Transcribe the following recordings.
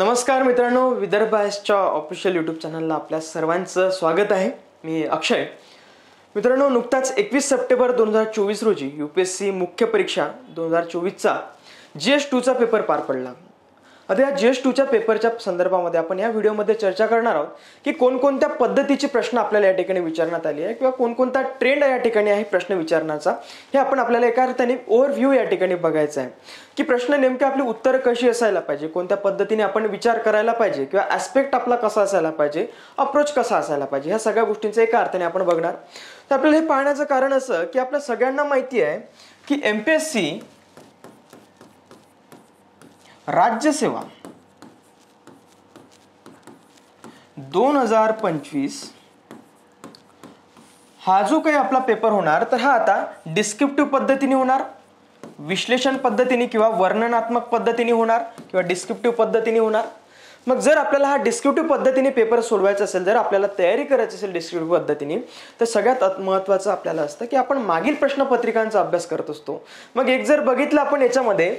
नमस्कार मित्रांनो, Vidarbha आयसच्या official YouTube चॅनलला आपल्या सर्वांचं स्वागत आहे. मी अक्षय. मित्रांनो, नुकताच 21 सप्टेंबर 2024 रोजी UPSC मुख्य परीक्षा 2024चा GS2चा पेपर पार पडला. आता या GS2च्या पेपरच्या संदर्भामध्ये आपण या व्हिडिओमध्ये चर्चा करणार आहोत की कोणकोणत्या पद्धतीचे प्रश्न आपल्याला या ठिकाणी विचारण्यात आले आहे किंवा कोणकोणता ट्रेंड या ठिकाणी आहे प्रश्न विचारण्याचा, हे आपण आपल्याला एका अर्थाने ओव्हरव्ह्यू या ठिकाणी बघायचं आहे की प्रश्न नेमके आपली उत्तर कशी असायला पाहिजे, कोणत्या पद्धतीने आपण विचार करायला पाहिजे किंवा ॲस्पेक्ट आपला कसा असायला पाहिजे, अप्रोच कसा असायला पाहिजे, ह्या सगळ्या गोष्टींचं एका अर्थाने आपण बघणार. तर आपल्याला हे पाहण्याचं कारण असं की आपल्या सगळ्यांना माहिती आहे की MPSC राज्यसेवा 2025 हा जो काही आपला पेपर होणार, तर हा आता डिस्क्रिप्टिव्ह पद्धतीने होणार, विश्लेषण पद्धतीने किंवा वर्णनात्मक पद्धतीने होणार किंवा डिस्क्रिप्टिव्ह पद्धतीने होणार. मग जर आपल्याला हा डिस्क्रिप्टिव्ह पद्धतीने पेपर सोडवायचा असेल, जर आपल्याला तयारी करायची असेल डिस्क्रिप्टिव्ह पद्धतीने, तर सगळ्यात महत्त्वाचं आपल्याला असतं की आपण मागील प्रश्नपत्रिकांचा अभ्यास करत असतो. मग एक जर बघितलं आपण याच्यामध्ये,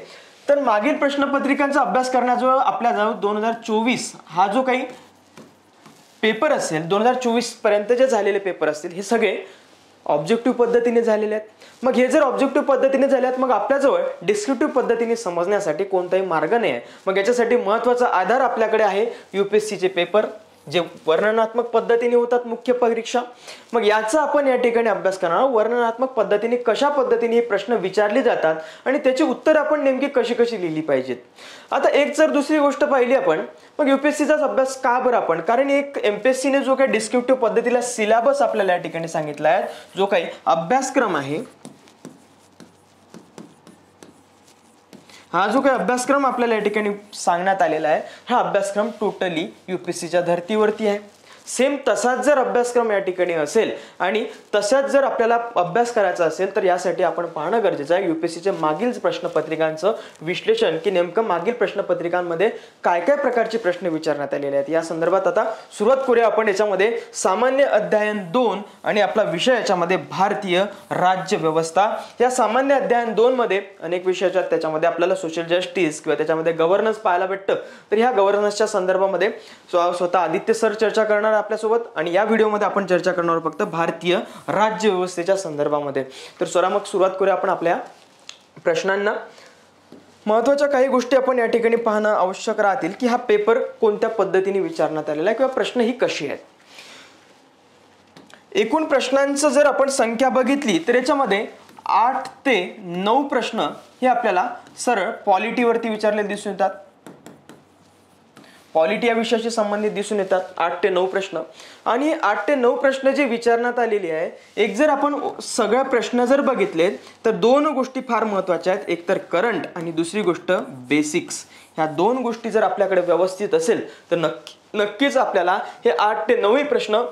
तर मागील प्रश्नपत्रिकांचा अभ्यास करण्याजवळ आपल्याजवळ 2024 हा जो काही पेपर असेल, 2024 पर्यंत जे झालेले पेपर असतील, हे सगळे ऑब्जेक्टिव्ह पद्धतीने झालेले आहेत. मग हे जर ऑब्जेक्टिव्ह पद्धतीने झाले आहेत, मग आपल्याजवळ डिस्क्रिप्टिव्ह पद्धतीने समजण्यासाठी कोणताही मार्ग नाही आहे. मग याच्यासाठी महत्त्वाचा आधार आपल्याकडे आहे UPSCचे पेपर, जे वर्णनात्मक पद्धतीने होतात मुख्य परीक्षा. मग याचा आपण या ठिकाणी अभ्यास करणार. वर्णनात्मक पद्धतीने कशा पद्धतीने हे प्रश्न विचारले जातात आणि त्याची उत्तर आपण नेमकी कशी कशी लिहिली पाहिजेत. आता एक जर दुसरी गोष्ट पाहिली आपण, मग UPSCचाच अभ्यास का बरं आपण, कारण एक MPSCने जो काही डिस्क्रिप्टिव्ह पद्धतीला सिलेबस आपल्याला या ठिकाणी सांगितला आहे, जो काही अभ्यासक्रम आहे, हा जो काही अभ्यासक्रम आपल्याला या ठिकाणी सांगण्यात आलेला आहे, हा अभ्यासक्रम टोटली UPSCच्या धर्तीवरती आहे. सेम तसाच जर अभ्यासक्रम या ठिकाणी असेल आणि तसाच जर आपल्याला अभ्यास करायचा असेल, तर यासाठी आपण पाहणं गरजेचं आहे UPSCच्या मागील प्रश्नपत्रिकांचं विश्लेषण, की नेमकं मागील प्रश्नपत्रिकांमध्ये काय काय प्रकारचे प्रश्न विचारण्यात आलेले आहेत. या संदर्भात आता सुरुवात करूया आपण. याच्यामध्ये सामान्य अध्ययन 2 आणि आपला विषय याच्यामध्ये भारतीय राज्यव्यवस्था. या सामान्य अध्ययन 2 मध्ये अनेक विषयाच्या, त्याच्यामध्ये आपल्याला सोशल जस्टिस किंवा त्याच्यामध्ये गव्हर्नन्स पाहायला भेटतं. तर ह्या गव्हर्नन्सच्या संदर्भामध्ये स्वतः आदित्य सर चर्चा करणार आपल्यासोबत, आणि या व्हिडिओमध्ये आपण चर्चा करणार फक्त भारतीय राज्यव्यवस्थेच्या संदर्भामध्ये. तर चला मग सुरुवात करूया आपण आपल्या प्रश्नांना. महत्त्वाच्या काही गोष्टी आपण या ठिकाणी पाहणं आवश्यक राहतील की हा पेपर कोणत्या पद्धतीने विचारण्यात आलेला आहे किंवा प्रश्न ही कशी आहेत. एकूण प्रश्नांचं जर आपण संख्या बघितली, तर याच्यामध्ये 8 ते 9 प्रश्न हे आपल्याला सरळ पॉलिटीवरती विचारले दिसून येतात. पॉलिटी या विषयाशी संबंधित दिसून येतात 8 ते 9 प्रश्न. आणि 8 ते 9 प्रश्न जे विचारण्यात आलेली आहे, एक जर आपण सगळे प्रश्न जर बघितले, तर दोन गोष्टी फार महत्त्वाच्या आहेत. एक तर करंट आणि दुसरी गोष्ट बेसिक्स. ह्या दोन गोष्टी जर आपल्याकडे व्यवस्थित असेल, तर नक्कीच आपल्याला हे 8 ते 9 प्रश्न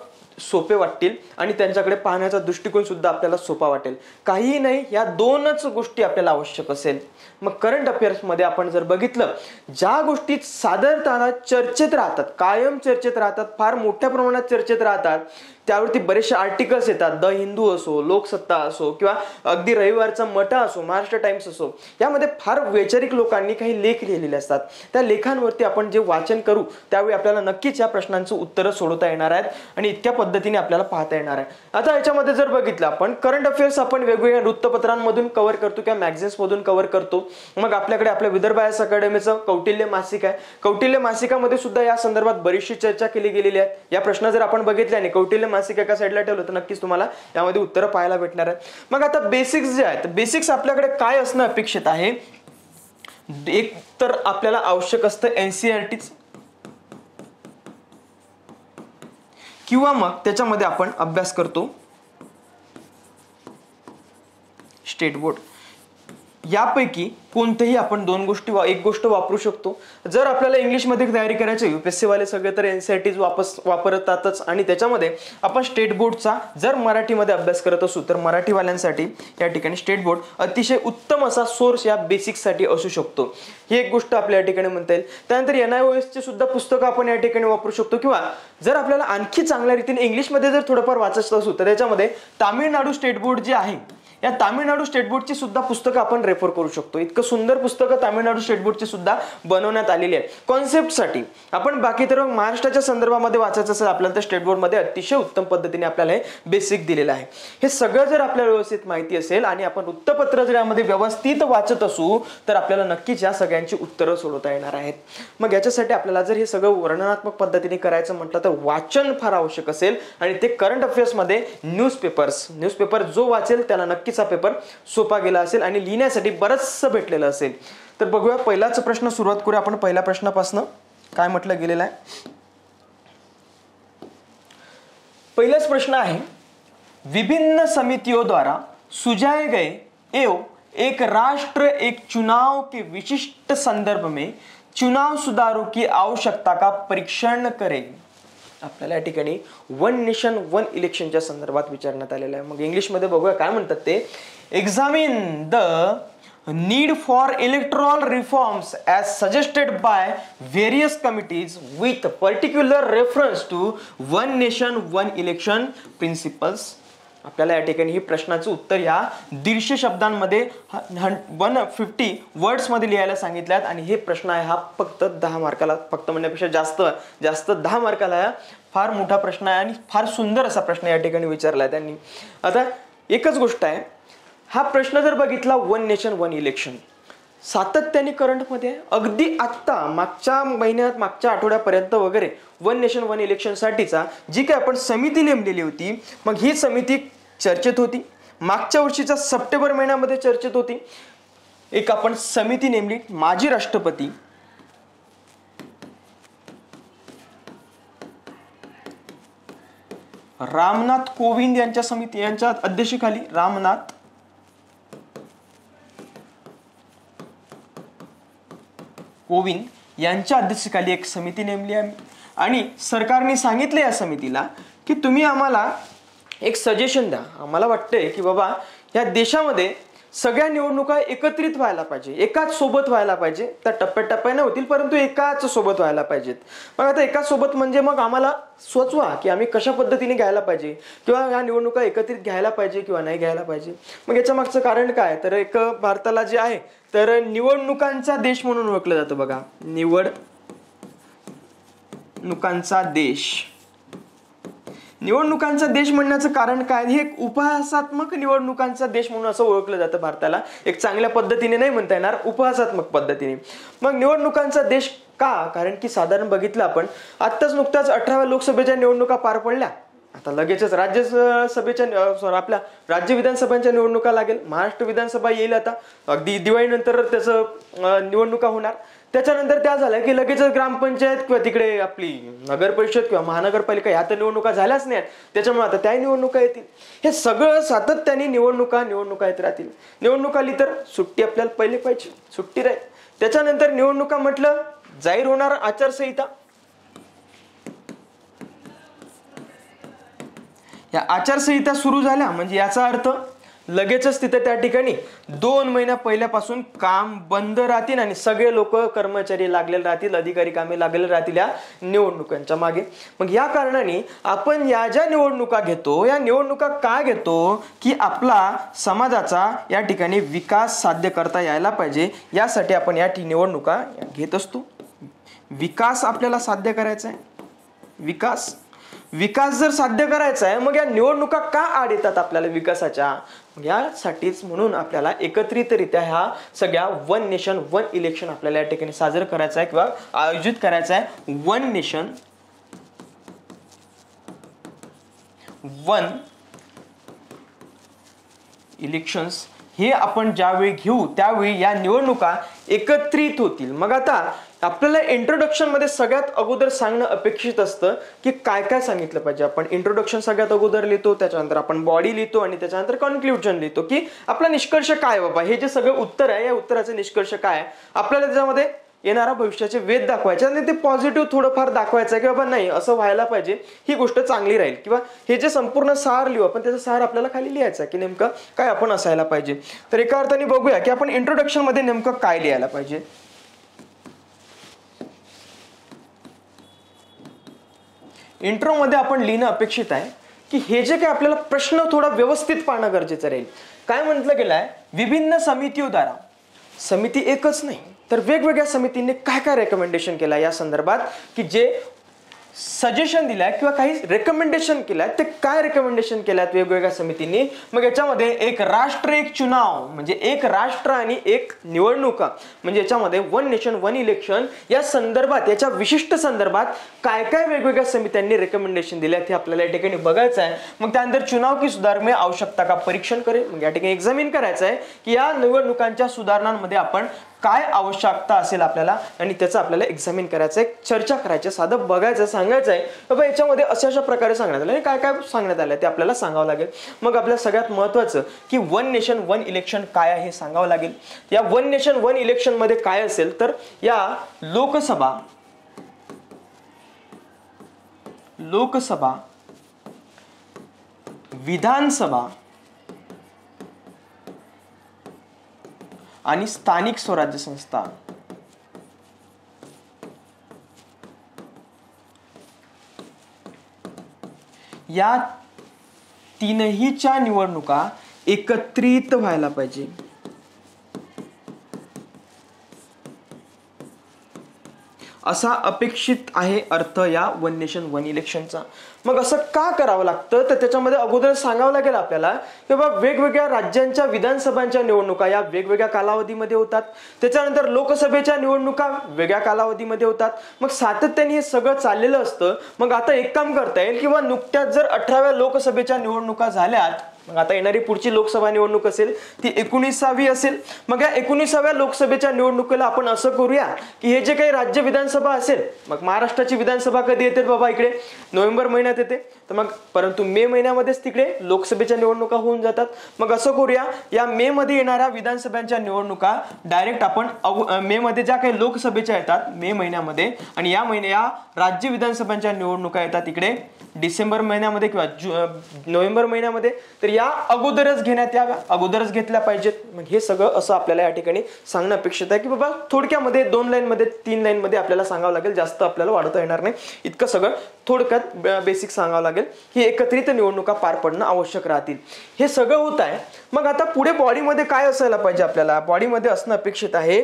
सोपे वाटतील आणि त्यांच्याकडे पाहण्याचा दृष्टिकोन सुद्धा आपल्याला सोपा वाटेल. काहीही नाही, या दोनच गोष्टी आपल्याला आवश्यक असेल. मग करंट अफेअर्स मध्ये आपण जर बघितलं, ज्या गोष्टी साधारणतः चर्चेत राहतात, कायम चर्चेत राहतात, फार मोठ्या प्रमाणात चर्चेत राहतात, त्यावरती बरेचसे आर्टिकल्स येतात. द हिंदू असो, लोकसत्ता असो किंवा अगदी रविवारचा मटा असो, महाराष्ट्र टाइम्स असो, यामध्ये फार वैचारिक लोकांनी काही लेख लिहिलेले असतात. त्या लेखांवरती आपण जे वाचन करू, त्यावेळी आपल्याला नक्कीच या प्रश्नांचं उत्तरं सोडवता येणार आहेत आणि इतक्या पद्धतीने आपल्याला पाहता येणार आहे. आता याच्यामध्ये जर बघितलं आपण, करंट अफेअर्स आपण वेगवेगळ्या वृत्तपत्रांमधून कव्हर करतो किंवा मॅगझिन्स मधून कव्हर करतो. मग आपल्याकडे आपल्या विदर्भ आयएस अकॅडमीचं कौटिल्य मासिक आहे. कौटिल्य मासिकामध्ये सुद्धा या संदर्भात बरीचशी चर्चा केली गेलेली आहे. या प्रश्न जर आपण बघितले आणि कौटिल्य मासिक एका साईडला ठेवलं, तर नक्कीच तुम्हाला यामध्ये उत्तरं पाहायला भेटणार आहेत. मग आता बेसिक्स जे आहेत, बेसिक्स आपल्याकडे काय असणं अपेक्षित आहे. एक तर आपल्याला आवश्यक असतं NCERTच, किंवा मग त्याच्यामध्ये आपण अभ्यास करतो स्टेट बोर्ड. यापैकी कोणतेही आपण एक गोष्ट वापरू शकतो. जर आपल्याला इंग्लिशमध्ये तयारी करायची, UPSC वाले सगळे तर NCERT वापरतातच, आणि त्याच्यामध्ये आपण स्टेट बोर्डचा जर मराठीमध्ये अभ्यास करत असू, तर मराठीवाल्यांसाठी या ठिकाणी स्टेट बोर्ड अतिशय उत्तम असा सोर्स या बेसिक्ससाठी असू शकतो. ही एक गोष्ट आपल्या या ठिकाणी म्हणता येईल. त्यानंतर NIOS चे सुद्धा पुस्तकं आपण या ठिकाणी वापरू शकतो, किंवा जर आपल्याला आणखी चांगल्या रीतीने इंग्लिशमध्ये जर थोडंफार वाचायचं असू, तर त्याच्यामध्ये तामिळनाडू स्टेट बोर्ड जे आहे, या तामिळनाडू स्टेट बोर्डची सुद्धा पुस्तकं आपण रेफर करू शकतो. इतकं सुंदर पुस्तकं तामिळनाडू स्टेट बोर्डची सुद्धा बनवण्यात आलेली आहे कॉन्सेप्टसाठी. आपण बाकी तर महाराष्ट्राच्या संदर्भामध्ये वाचायचं असेल आपल्याला तर स्टेट बोर्डमध्ये अतिशय उत्तम पद्धतीने आपल्याला हे बेसिक दिलेलं आहे. हे सगळं जर आपल्याला व्यवस्थित माहिती असेल आणि आपण वृत्तपत्र जर यामध्ये व्यवस्थित वाचत असू तर आपल्याला नक्कीच या सगळ्यांची उत्तरं सोडवता येणार आहेत. मग याच्यासाठी आपल्याला जर हे सगळं वर्णनात्मक पद्धतीने करायचं म्हटलं तर वाचन फार आवश्यक असेल आणि ते करंट अफेअर्समध्ये न्यूजपेपर जो वाचेल त्याला नक्कीच हा पेपर सोपा गेला असेल आणि लिहिण्यासाठी बरंचसं भेटलेलं असेल. तर बघूया पहिलाच प्रश्न सुरुवात करूया आपण पहिल्या प्रश्नापासून. काय म्हटलं गेलेलं आहे, पहिलाच प्रश्न आहे, विभिन्न समितियों द्वारा सुझाए गए एवं एक राष्ट्र एक चुनाव के विशिष्ट संदर्भ में चुनाव सुधारों की आवश्यकता का परीक्षण करें. आपल्याला या ठिकाणी वन नेशन वन इलेक्शनच्या संदर्भात विचारण्यात आलेलं आहे. मग इंग्लिशमध्ये बघूया काय म्हणतात ते. Examine the need for electoral reforms as suggested by various committees with particular reference to one nation one election principles. आपल्याला या ठिकाणी ही प्रश्नाचं उत्तर या 150 शब्दांमध्ये 150 वर्ड्स मध्ये लिहायला सांगितल्यात आणि हे प्रश्न आहे हा फक्त 10 मार्काला, फक्त म्हणण्यापेक्षा जास्त 10 मार्काला फार मोठा प्रश्न आहे आणि फार सुंदर असा प्रश्न या ठिकाणी विचारलाय त्यांनी. आता एकच गोष्ट आहे, हा प्रश्न जर बघितला वन नेशन वन इलेक्शन सातत्याने करंटमध्ये अगदी आत्ता मागच्या महिन्यात मागच्या आठवड्यापर्यंत वगैरे वन नेशन वन इलेक्शन साठीचा जी काही आपण समिती नेमलेली होती, मग ही समिती चर्चेत होती. मागच्या वर्षीच्या सप्टेंबर महिन्यामध्ये चर्चेत होती. एक आपण समिती नेमली, माजी राष्ट्रपती रामनाथ कोविंद यांच्या समिती यांच्या अध्यक्षतेखाली रामनाथ कोविंद यांच्या अध्यक्षतेखाली एक समिती नेमली आहे आणि सरकारने सांगितले या समितीला की तुम्ही आम्हाला एक सजेशन द्या. आम्हाला वाटतंय की बाबा या देशामध्ये सगळ्या निवडणुका एकत्रित व्हायला पाहिजे, एकाच सोबत व्हायला पाहिजे. त्या टप्प्याटप्प्याने होतील परंतु एकाच सोबत व्हायला पाहिजेत. मग आता एकाच सोबत म्हणजे मग आम्हाला सुचवा की आम्ही कशा पद्धतीने घ्यायला पाहिजे किंवा या निवडणुका एकत्रित घ्यायला पाहिजे किंवा नाही घ्यायला पाहिजे. मग याच्या मागचं कारण काय, तर एक भारताला जे आहे तर निवडणुकांचा देश म्हणून ओळखलं जातं बघा. निवडणुकांचा देश म्हणण्याचं कारण काय, हे एक उपहासात्मक निवडणुकांचा देश म्हणून असं ओळखलं जातं भारताला. एक चांगल्या पद्धतीने नाही म्हणता येणार, उपहासात्मक पद्धतीने. मग निवडणुकांचा देश का, कारण की साधारण बघितलं आपण आत्ताच नुकताच 18व्या लोकसभेच्या निवडणुका पार पडल्या. आता लगेचच आपल्या राज्य विधानसभांच्या निवडणुका लागेल. महाराष्ट्र विधानसभा येईल आता अगदी दिवाळीनंतर त्याचं निवडणुका होणार. त्याच्यानंतर त्या झाल्या की लगेचच ग्रामपंचायत किंवा तिकडे आपली नगर परिषद किंवा महानगरपालिका ह्या तर निवडणुका झाल्याच नाहीत, त्याच्यामुळे आता त्या निवडणुका येतील. हे सगळं सातत्याने निवडणुका येत राहतील. निवडणुका आली तर सुट्टी आपल्याला पहिले पाहिजे, सुट्टी राहील. त्याच्यानंतर निवडणुका म्हटलं जाहीर होणार आचारसंहिता. या आचारसंहिता सुरू झाल्या म्हणजे याचा अर्थ लगेचच तिथे त्या ठिकाणी 2 महिन्या पहिल्यापासून काम बंद राहतील आणि सगळे लोक कर्मचारी लागलेले राहतील, अधिकारी कामे लागलेले राहतील या निवडणुकांच्या मागे. मग या कारणाने आपण या ज्या निवडणुका घेतो या निवडणुका का घेतो की आपला समाजाचा या ठिकाणी विकास साध्य करता यायला पाहिजे, यासाठी आपण या निवडणुका घेत असतो. विकास आपल्याला साध्य करायचा आहे. विकास जर साध्य करायचा आहे मग या निवडणुका का आड येतात आपल्याला विकासाच्या, यासाठीच म्हणून आपल्याला एकत्रितरित्या ह्या सगळ्या वन नेशन वन इलेक्शन आपल्याला या ठिकाणी साजरं करायचं आहे किंवा आयोजित करायचं आहे. वन नेशन वन इलेक्शन्स हे आपण ज्यावेळी घेऊ त्यावेळी या निवडणुका एकत्रित होतील. मग आता आपल्याला इंट्रोडक्शन मध्ये सगळ्यात अगोदर सांगणं अपेक्षित असतं की काय काय सांगितलं पाहिजे. आपण इंट्रोडक्शन सगळ्यात अगोदर लिहितो, त्याच्यानंतर आपण बॉडी लिहितो आणि त्याच्यानंतर कन्क्ल्युजन लिहितो की आपला निष्कर्ष काय बाबा, हे जे सगळं उत्तर आहे या उत्तराचे निष्कर्ष काय, आपल्याला त्याच्यामध्ये येणारा भविष्याचे वेध दाखवायचे आणि ते पॉझिटिव्ह थोडंफार दाखवायचं आहे की बाबा नाही असं व्हायला पाहिजे, ही गोष्ट चांगली राहील. किंवा हे जे संपूर्ण सार लिहू आपण त्याचा सार आपल्याला खाली लिहायचा की नेमकं काय आपण असायला पाहिजे. तर एका अर्थाने बघूया की आपण इंट्रोडक्शन मध्ये नेमकं काय लिहायला पाहिजे. इंट्रो मध्ये आपण लिहिणं अपेक्षित आहे की हे जे काही आपल्याला प्रश्न थोडा व्यवस्थित पाहणं गरजेचं राहील. काय म्हटलं गेलं आहे, विभिन्न समितियों द्वारा, समिती एकच नाही तर वेगवेगळ्या समितीने काय काय रेकमेंडेशन केलं या संदर्भात, की जे सजेशन दिलाय किंवा काही रेकमेंडेशन केलाय, ते काय रेकमेंडेशन केल्यात वेगवेगळ्या समितींनी. मग याच्यामध्ये एक राष्ट्र एक चुनाव, म्हणजे एक राष्ट्र आणि एक निवडणुका, म्हणजे याच्यामध्ये वन नेशन वन इलेक्शन या संदर्भात, याच्या विशिष्ट संदर्भात काय काय वेगवेगळ्या समित्यांनी रेकमेंडेशन दिले ते आपल्याला या ठिकाणी बघायचं आहे. मग त्यानंतर चुनाव की सुधार में आवश्यकता का परीक्षण करेल, मग या ठिकाणी एक्झामिन करायचं आहे की या निवडणुकांच्या सुधारणांमध्ये आपण काय आवश्यकता असेल आपल्याला, आणि त्याचं आपल्याला एक्झामिन करायचं आहे, चर्चा करायची, साधं बघायचं, सांगायचं आहे बाबा याच्यामध्ये अशा प्रकारे सांगण्यात आलं, काय काय सांगण्यात आलं ते आपल्याला सांगावं लागेल. मग आपल्या सगळ्यात महत्त्वाचं की वन नेशन वन इलेक्शन काय आहे हे सांगावं लागेल. या वन नेशन वन इलेक्शन मध्ये काय असेल तर या लोकसभा विधानसभा आणि स्थानिक स्वराज्य संस्था या तीनहीच्या निवडणुका एकत्रित व्हायला पाहिजे. असा अपेक्षित आहे अर्थ या वन नेशन वन इलेक्शनचा. मग असं का करावं लागतं तर त्याच्यामध्ये अगोदर सांगावं लागेल आपल्याला की बाबा वेगवेगळ्या राज्यांच्या विधानसभांच्या निवडणुका या वेगवेगळ्या कालावधीमध्ये होतात, त्याच्यानंतर लोकसभेच्या निवडणुका वेगळ्या कालावधीमध्ये होतात. मग सातत्याने हे सगळं चाललेलं असतं. मग आता एक काम करता येईल किंवा नुकत्याच जर 18व्या लोकसभेच्या निवडणुका झाल्यात, मग आता येणारी पुढची लोकसभा निवडणूक असेल ती 19वी असेल. मग या 19व्या लोकसभेच्या निवडणुकीला आपण असं करूया की हे जे काही राज्य विधानसभा असेल, मग महाराष्ट्राची विधानसभा कधी येते बाबा, इकडे नोव्हेंबर महिन्यात येते, तर मग परंतु मे महिन्यामध्येच तिकडे लोकसभेच्या निवडणुका होऊन जातात. मग असं करूया या मे मध्ये येणाऱ्या विधानसभांच्या निवडणुका डायरेक्ट आपण मे मध्ये ज्या काही लोकसभेच्या येतात मे महिन्यामध्ये, आणि या राज्य विधानसभांच्या निवडणुका येतात इकडे डिसेंबर महिन्यामध्ये किंवा नोव्हेंबर महिन्यामध्ये, तर या अगोदरच घेण्यात याव्या, अगोदरच घेतल्या पाहिजेत. मग हे सगळं असं आपल्याला या ठिकाणी सांगणं अपेक्षित आहे की बाबा थोडक्यामध्ये 2 लाईनमध्ये 3 लाईनमध्ये आपल्याला सांगावं लागेल, जास्त आपल्याला वाढवता येणार नाही, इतकं सगळं थोडक्यात बेसिक सांगावं लागेल की एकत्रित निवडणुका पार पडणं आवश्यक राहतील. हे सगळं होत आहे. मग आता पुढे बॉडीमध्ये काय असायला पाहिजे, आपल्याला बॉडीमध्ये असणं अपेक्षित आहे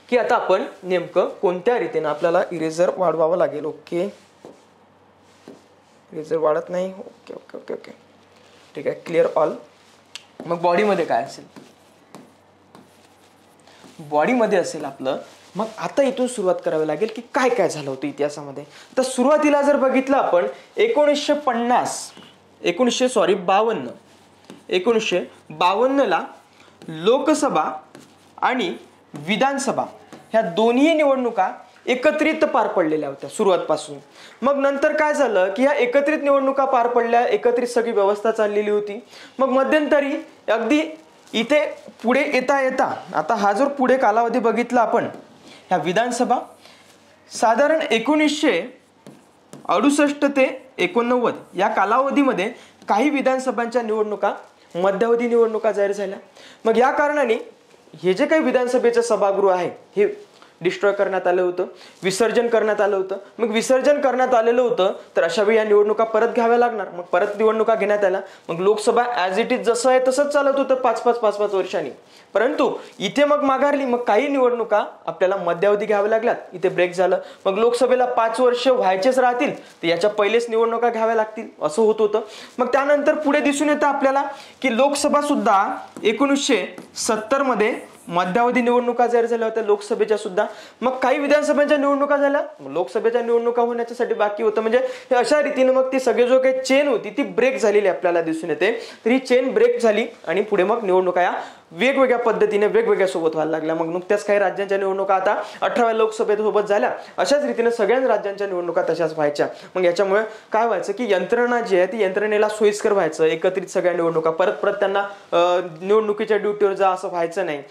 की आता आपण नेमकं कोणत्या रीतीने आपल्याला इरेजर वाढवावं लागेल. ओके, इरेजर वाढत नाही. ओके ओके ओके ओके ठीक आहे, क्लिअर ऑल. मग बॉडीमध्ये काय असेल, बॉडीमध्ये असेल आपलं. मग आता इथून सुरुवात करावी लागेल की काय काय झालं होतं इतिहासामध्ये. तर सुरुवातीला जर बघितलं आपण 1952 ला लोकसभा आणि विधानसभा ह्या दोन्ही निवडणुका एकत्रित पार पडलेल्या होत्या सुरुवातपासून. मग नंतर काय झालं की ह्या एकत्रित निवडणुका पार पडल्या, एकत्रित सगळी व्यवस्था चाललेली होती. मग मध्यंतरी अगदी इथे पुढे येता येता आता हा जो पुढे कालावधी बघितला आपण, ह्या विधानसभा साधारण 1968 ते 89 या कालावधीमध्ये काही विधानसभांच्या निवडणुका मध्यावधी निवडणुका जाहीर झाल्या. मग या कारणाने हे जे काही विधानसभेचं सभागृह आहे हे डिस्ट्रॉय करण्यात आलं होतं, विसर्जन करण्यात आलं होतं. मग विसर्जन करण्यात आलेलं होतं तर अशा वेळी या निवडणुका परत घ्याव्या लागणार. मग परत निवडणुका घेण्यात आल्या. मग लोकसभा ॲज इट इज जसं आहे तसंच चालत होतं 5-5 वर्षांनी, परंतु इथे मग माघारली. मग काही निवडणुका आपल्याला मध्यावधी घ्याव्या लागल्यात, इथे ब्रेक झालं. मग लोकसभेला 5 वर्ष व्हायचेच राहतील तर याच्या पहिलेच निवडणुका घ्याव्या लागतील, असं होत होतं. मग त्यानंतर पुढे दिसून येतं आपल्याला की लोकसभा सुद्धा 1970 मध्ये मध्यावधी निवडणुका जाहीर झाल्या होत्या, लोकसभेच्या सुद्धा. मग काही विधानसभेच्या निवडणुका झाल्या, लोकसभेच्या निवडणुका होण्यासाठी बाकी होतं. म्हणजे अशा रीतीने मग ती सगळी जो काही चेन होती ती ब्रेक झालेली आपल्याला दिसून येते. तर ही चेन ब्रेक झाली आणि पुढे मग निवडणुका या वेगवेगळ्या पद्धतीने वेगवेगळ्या सोबत व्हायला लागल्या. मग नुकत्याच काही राज्यांच्या निवडणुका आता 18व्या लोकसभेसोबत झाल्या. अशाच रीतीने सगळ्याच राज्यांच्या निवडणुका तशाच व्हायच्या. मग याच्यामुळे काय व्हायचं की यंत्रणा जी आहे ती यंत्रणेला सोयीस्कर व्हायचं, एकत्रित सगळ्या निवडणुका परत त्यांना निवडणुकीच्या ड्युटीवर जा असं व्हायचं नाही.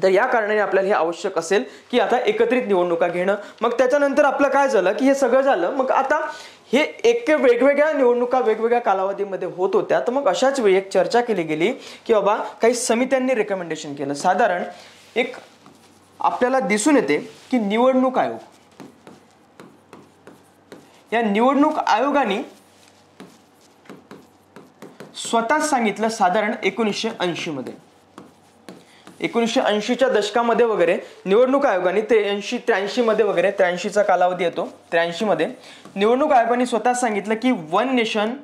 तर या कारणाने आपल्याला हे आवश्यक असेल की आता एकत्रित निवडणुका घेणं. मग त्याच्यानंतर आपलं काय झालं की हे सगळं झालं. मग आता हे वेगवेगळ्या निवडणुका वेगवेगळ्या कालावधीमध्ये होत होत्या. तर मग अशाच वेळी एक चर्चा केली गेली की बाबा काही समित्यांनी रेकमेंडेशन केलं. साधारण एक आपल्याला दिसून येते की निवडणूक आयोग, या निवडणूक आयोगाने स्वतःच सांगितलं साधारण 1980 मध्ये, 1980च्या दशकामध्ये वगैरे निवडणूक आयोगाने 83 मध्ये वगैरे 83चा कालावधी येतो, 83 मध्ये निवडणूक आयोगाने स्वतःच सांगितलं की वन नेशन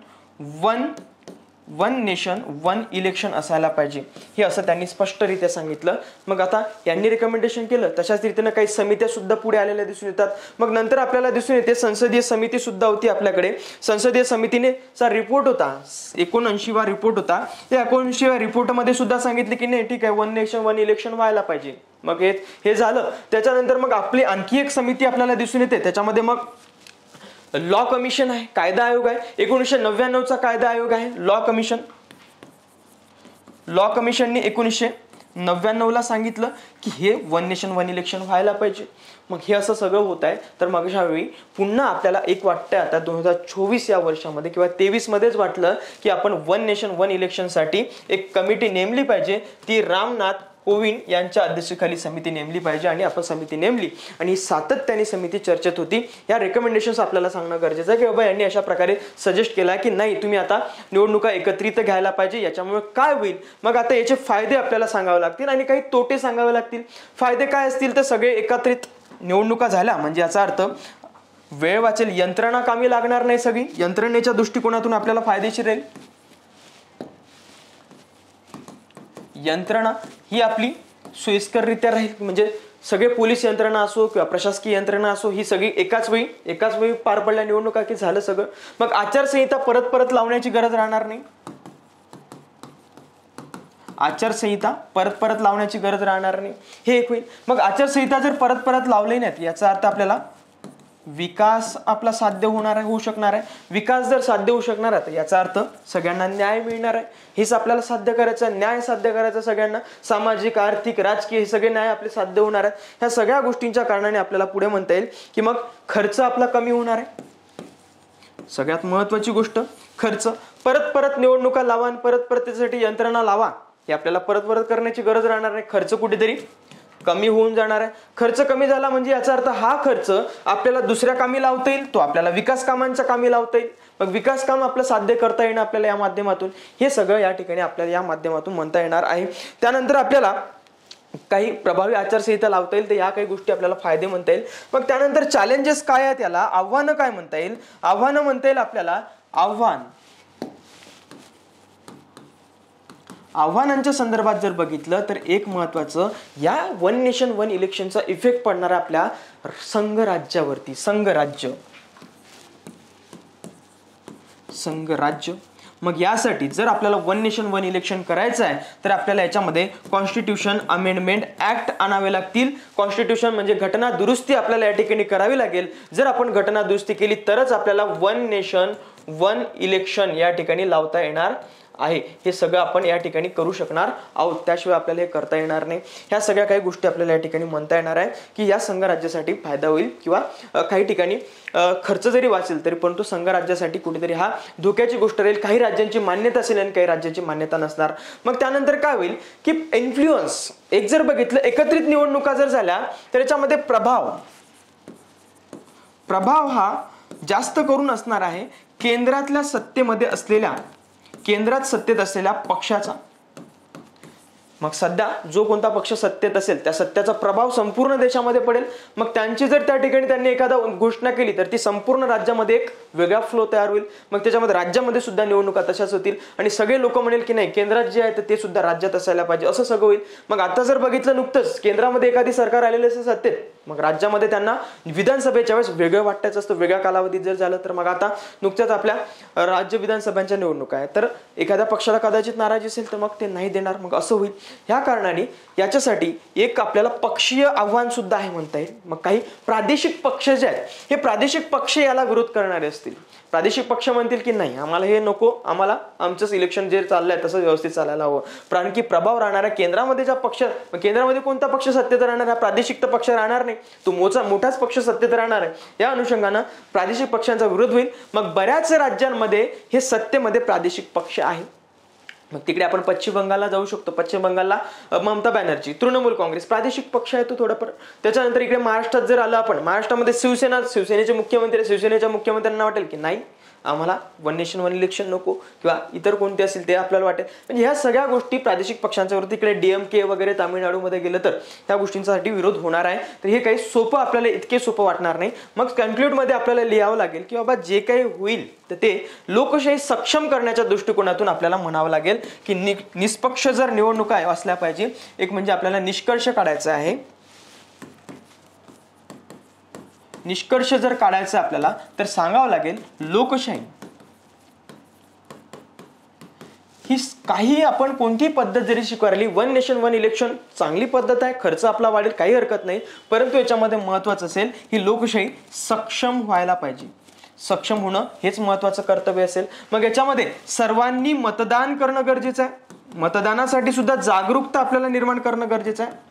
वन इलेक्शन असायला पाहिजे, हे असं त्यांनी स्पष्टरित्या सांगितलं. मग आता यांनी रिकमेंडेशन केलं, तशाच रीतीनं काही समित्या सुद्धा पुढे आलेल्या दिसून येतात. मग नंतर आपल्याला दिसून येते संसदीय समिती सुद्धा होती आपल्याकडे. संसदीय समितीने चा रिपोर्ट होता, 79वा रिपोर्ट होता. या 79व्या रिपोर्टमध्ये सुद्धा सांगितले की नाही ठीक आहे, वन नेशन वन इलेक्शन व्हायला पाहिजे. मग हे झालं. त्याच्यानंतर मग आपली आणखी एक समिती आपल्याला दिसून येते, त्याच्यामध्ये मग लॉ कमिशन आहे, कायदा आयोग आहे. 1999चा कायदा आयोग आहे, लॉ कमिशनने 1999ला सांगितलं की हे वन नेशन वन इलेक्शन व्हायला पाहिजे. मग हे असं सगळं होत आहे. तर मागच्या वेळी पुन्हा आपल्याला एक वाटतंय आता 2024 या वर्षामध्ये किंवा 23 मध्येच वाटलं की आपण वन नेशन वन इलेक्शनसाठी एक कमिटी नेमली पाहिजे. ती रामनाथ कोविंद यांच्या अध्यक्षतेखाली समिती नेमली पाहिजे. आणि आपण समिती नेमली आणि सातत्याने समिती चर्चेत होती. या रेकमेंडेशन्स आपल्याला सांगणं गरजेचं आहे की बाबा यांनी अशा प्रकारे सजेस्ट केला की नाही तुम्ही आता निवडणुका एकत्रित घ्यायला पाहिजे. याच्यामुळे काय होईल, मग आता याचे फायदे आपल्याला सांगावे लागतील आणि काही तोटे सांगावे लागतील. फायदे काय असतील तर सगळे एकत्रित निवडणुका झाल्या म्हणजे याचा अर्थ वेळ वाचेल, यंत्रणा कामी लागणार नाही, सगळी यंत्रणेच्या दृष्टिकोनातून आपल्याला फायदेशीर राहील. यंत्रणा ही आपली सोयीस्कररित्या राहील, म्हणजे सगळे पोलीस यंत्रणा असो किंवा प्रशासकीय यंत्रणा असो ही सगळी एकाच वेळी पार पडल्या निवडणुका की झालं सगळं. मग आचारसंहिता परत लावण्याची गरज राहणार नाही. आचारसंहिता परत लावण्याची गरज राहणार नाही, हे एक होईल. मग आचारसंहिता जर परत लावली नाहीत याचा अर्थ आपल्याला विकास आपला साध्य होऊ शकणार आहे. विकास जर साध्य होऊ शकणार आहे तर याचा अर्थ सगळ्यांना न्याय मिळणार आहे. हेच आपल्याला साध्य करायचं, न्याय साध्य करायचा सगळ्यांना. सामाजिक आर्थिक राजकीय हे सगळे न्याय आपले साध्य होणार आहेत. ह्या सगळ्या गोष्टींच्या कारणाने आपल्याला पुढे म्हणता येईल की मग खर्च आपला कमी होणार आहे. सगळ्यात महत्वाची गोष्ट खर्च. परत निवडणुका लावा आणि परत त्यासाठी यंत्रणा लावा, हे आपल्याला परत करण्याची गरज राहणार नाही. खर्च कुठेतरी कमी होऊन जाणार आहे. खर्च कमी झाला म्हणजे याचा अर्थ हा खर्च आपल्याला दुसऱ्या कामी लावता येईल, तो आपल्याला विकास कामांच्या कामी लावता येईल. मग विकास काम आपलं साध्य करता येणं आपल्याला या माध्यमातून, हे सगळं या ठिकाणी आपल्याला या माध्यमातून म्हणता येणार आहे. त्यानंतर आपल्याला काही प्रभावी आचारसंहिता लावता येईल, तर या काही गोष्टी आपल्याला फायदे म्हणता येईल. मग त्यानंतर चॅलेंजेस काय आहेत, याला आव्हानं काय म्हणता येईल. आव्हानं म्हणता येईल आपल्याला आव्हानांच्या संदर्भात जर बघितलं तर एक महत्वाचं, या वन नेशन वन इलेक्शनचा इफेक्ट पडणार आपल्या संघराज्यावरती. संघराज्य. मग यासाठी जर आपल्याला वन नेशन वन इलेक्शन करायचं आहे तर आपल्याला याच्यामध्ये कॉन्स्टिट्यूशन अमेंडमेंट ऍक्ट आणावे लागतील. कॉन्स्टिट्यूशन म्हणजे घटना दुरुस्ती आपल्याला या ठिकाणी करावी लागेल. जर आपण घटना दुरुस्ती केली तरच आपल्याला वन नेशन वन इलेक्शन या ठिकाणी लावता येणार आहे. हे सगळं आपण या ठिकाणी करू शकणार आहोत, त्याशिवाय आपल्याला हे करता येणार नाही. ह्या सगळ्या काही गोष्टी आपल्याला या ठिकाणी म्हणता येणार आहे की या संघराज्यासाठी फायदा होईल किंवा काही ठिकाणी खर्च जरी वाचेल तरी परंतु संघराज्यासाठी कुठेतरी हा धोक्याची गोष्ट राहील. काही राज्यांची मान्यता असेल आणि काही राज्यांची मान्यता नसणार. मग त्यानंतर काय होईल की इन्फ्लुअन्स, एक जर बघितलं एकत्रित निवडणुका जर झाल्या तर याच्यामध्ये प्रभाव हा जास्त करून असणार आहे केंद्रातल्या सत्तेमध्ये असलेल्या, केंद्रात सत्तेत असलेल्या पक्षाचा. मग सध्या जो कोणता पक्ष सत्तेत असेल त्या सत्तेचा प्रभाव संपूर्ण देशामध्ये पडेल. मग त्यांची जर त्या ठिकाणी त्यांनी एखादा घोषणा केली तर ती संपूर्ण राज्यामध्ये एक वेगळा फ्लो तयार होईल. मग त्याच्यामध्ये राज्यामध्ये सुद्धा निवडणुका तशाच होतील आणि सगळे लोक म्हणेल की नाही केंद्रात जे आहे ते सुद्धा राज्यात असायला पाहिजे, असं सगळं होईल. मग आता जर बघितलं नुकतंच केंद्रामध्ये एखादी सरकार आलेली असेल सत्तेत, मग राज्यामध्ये त्यांना विधानसभेच्या वेळेस वेगळं वाटायचं असतं, वेगळ्या कालावधीत जर झालं तर मग आता नुकत्याच आपल्या राज्य विधानसभांच्या निवडणुका आहेत तर एखाद्या पक्षाला कदाचित नाराजी असेल तर मग ते नाही देणार, मग असं होईल. ह्या कारणाने याच्यासाठी एक आपल्याला पक्षीय आव्हान सुद्धा आहे म्हणता येईल. मग काही प्रादेशिक पक्ष जे आहेत हे प्रादेशिक पक्ष याला विरोध करणारे असतील. प्रादेशिक पक्ष म्हणतील की नाही आम्हाला हे नको, आम्हाला आमचंच इलेक्शन जे चाललंय तसं व्यवस्थित चालायला हवं. कारण की प्रभाव राहणारा केंद्रामध्ये ज्या पक्ष, केंद्रामध्ये कोणता पक्ष सत्तेत राहणार, हा प्रादेशिक पक्ष राहणार नाही, तो मोठाच पक्ष सत्तेत राहणार आहे. या अनुषंगानं प्रादेशिक पक्षांचा विरोध होईल. मग बऱ्याच राज्यांमध्ये हे सत्तेमध्ये प्रादेशिक पक्ष आहे. मग तिकडे आपण पश्चिम बंगालला जाऊ शकतो. पश्चिम बंगालला ममता बॅनर्जी, तृणमूल काँग्रेस, प्रादेशिक पक्ष आहे तो थोडाफार. त्याच्यानंतर इकडे महाराष्ट्रात जर आलं आपण, महाराष्ट्रामध्ये शिवसेनेचे मुख्यमंत्री, शिवसेनेच्या मुख्यमंत्र्यांना वाटेल की नाही आम्हाला वन नेशन वन इलेक्शन नको, किंवा इतर कोणते असेल ते आपल्याला वाटेल. म्हणजे ह्या सगळ्या गोष्टी प्रादेशिक पक्षांच्या वरती इकडे DMK वगैरे तामिळनाडूमध्ये गेलं तर ह्या गोष्टींसाठी विरोध होणार आहे. तर हे काही सोपं आपल्याला इतके सोपं वाटणार नाही. मग कन्क्लूड मध्ये आपल्याला लिहावं लागेल की बाबा जे काही होईल तर ते लोकशाही सक्षम करण्याच्या दृष्टिकोनातून आपल्याला म्हणावं लागेल की निष्पक्ष जर निवडणुका असल्या पाहिजे. एक म्हणजे आपल्याला निष्कर्ष काढायचा आहे. निष्कर्ष जर काढायचा आपल्याला तर सांगावं लागेल लोकशाही ही काही आपण कोणतीही पद्धत जरी स्वीकारली, वन नेशन वन इलेक्शन चांगली पद्धत आहे, खर्च आपला वाढेल, काही हरकत नाही, परंतु याच्यामध्ये महत्वाचं असेल ही लोकशाही सक्षम व्हायला पाहिजे. सक्षम होणं हेच महत्वाचं कर्तव्य असेल. मग याच्यामध्ये सर्वांनी मतदान करणं गरजेचं आहे. मतदानासाठी सुद्धा जागरूकता आपल्याला निर्माण करणं गरजेचं आहे.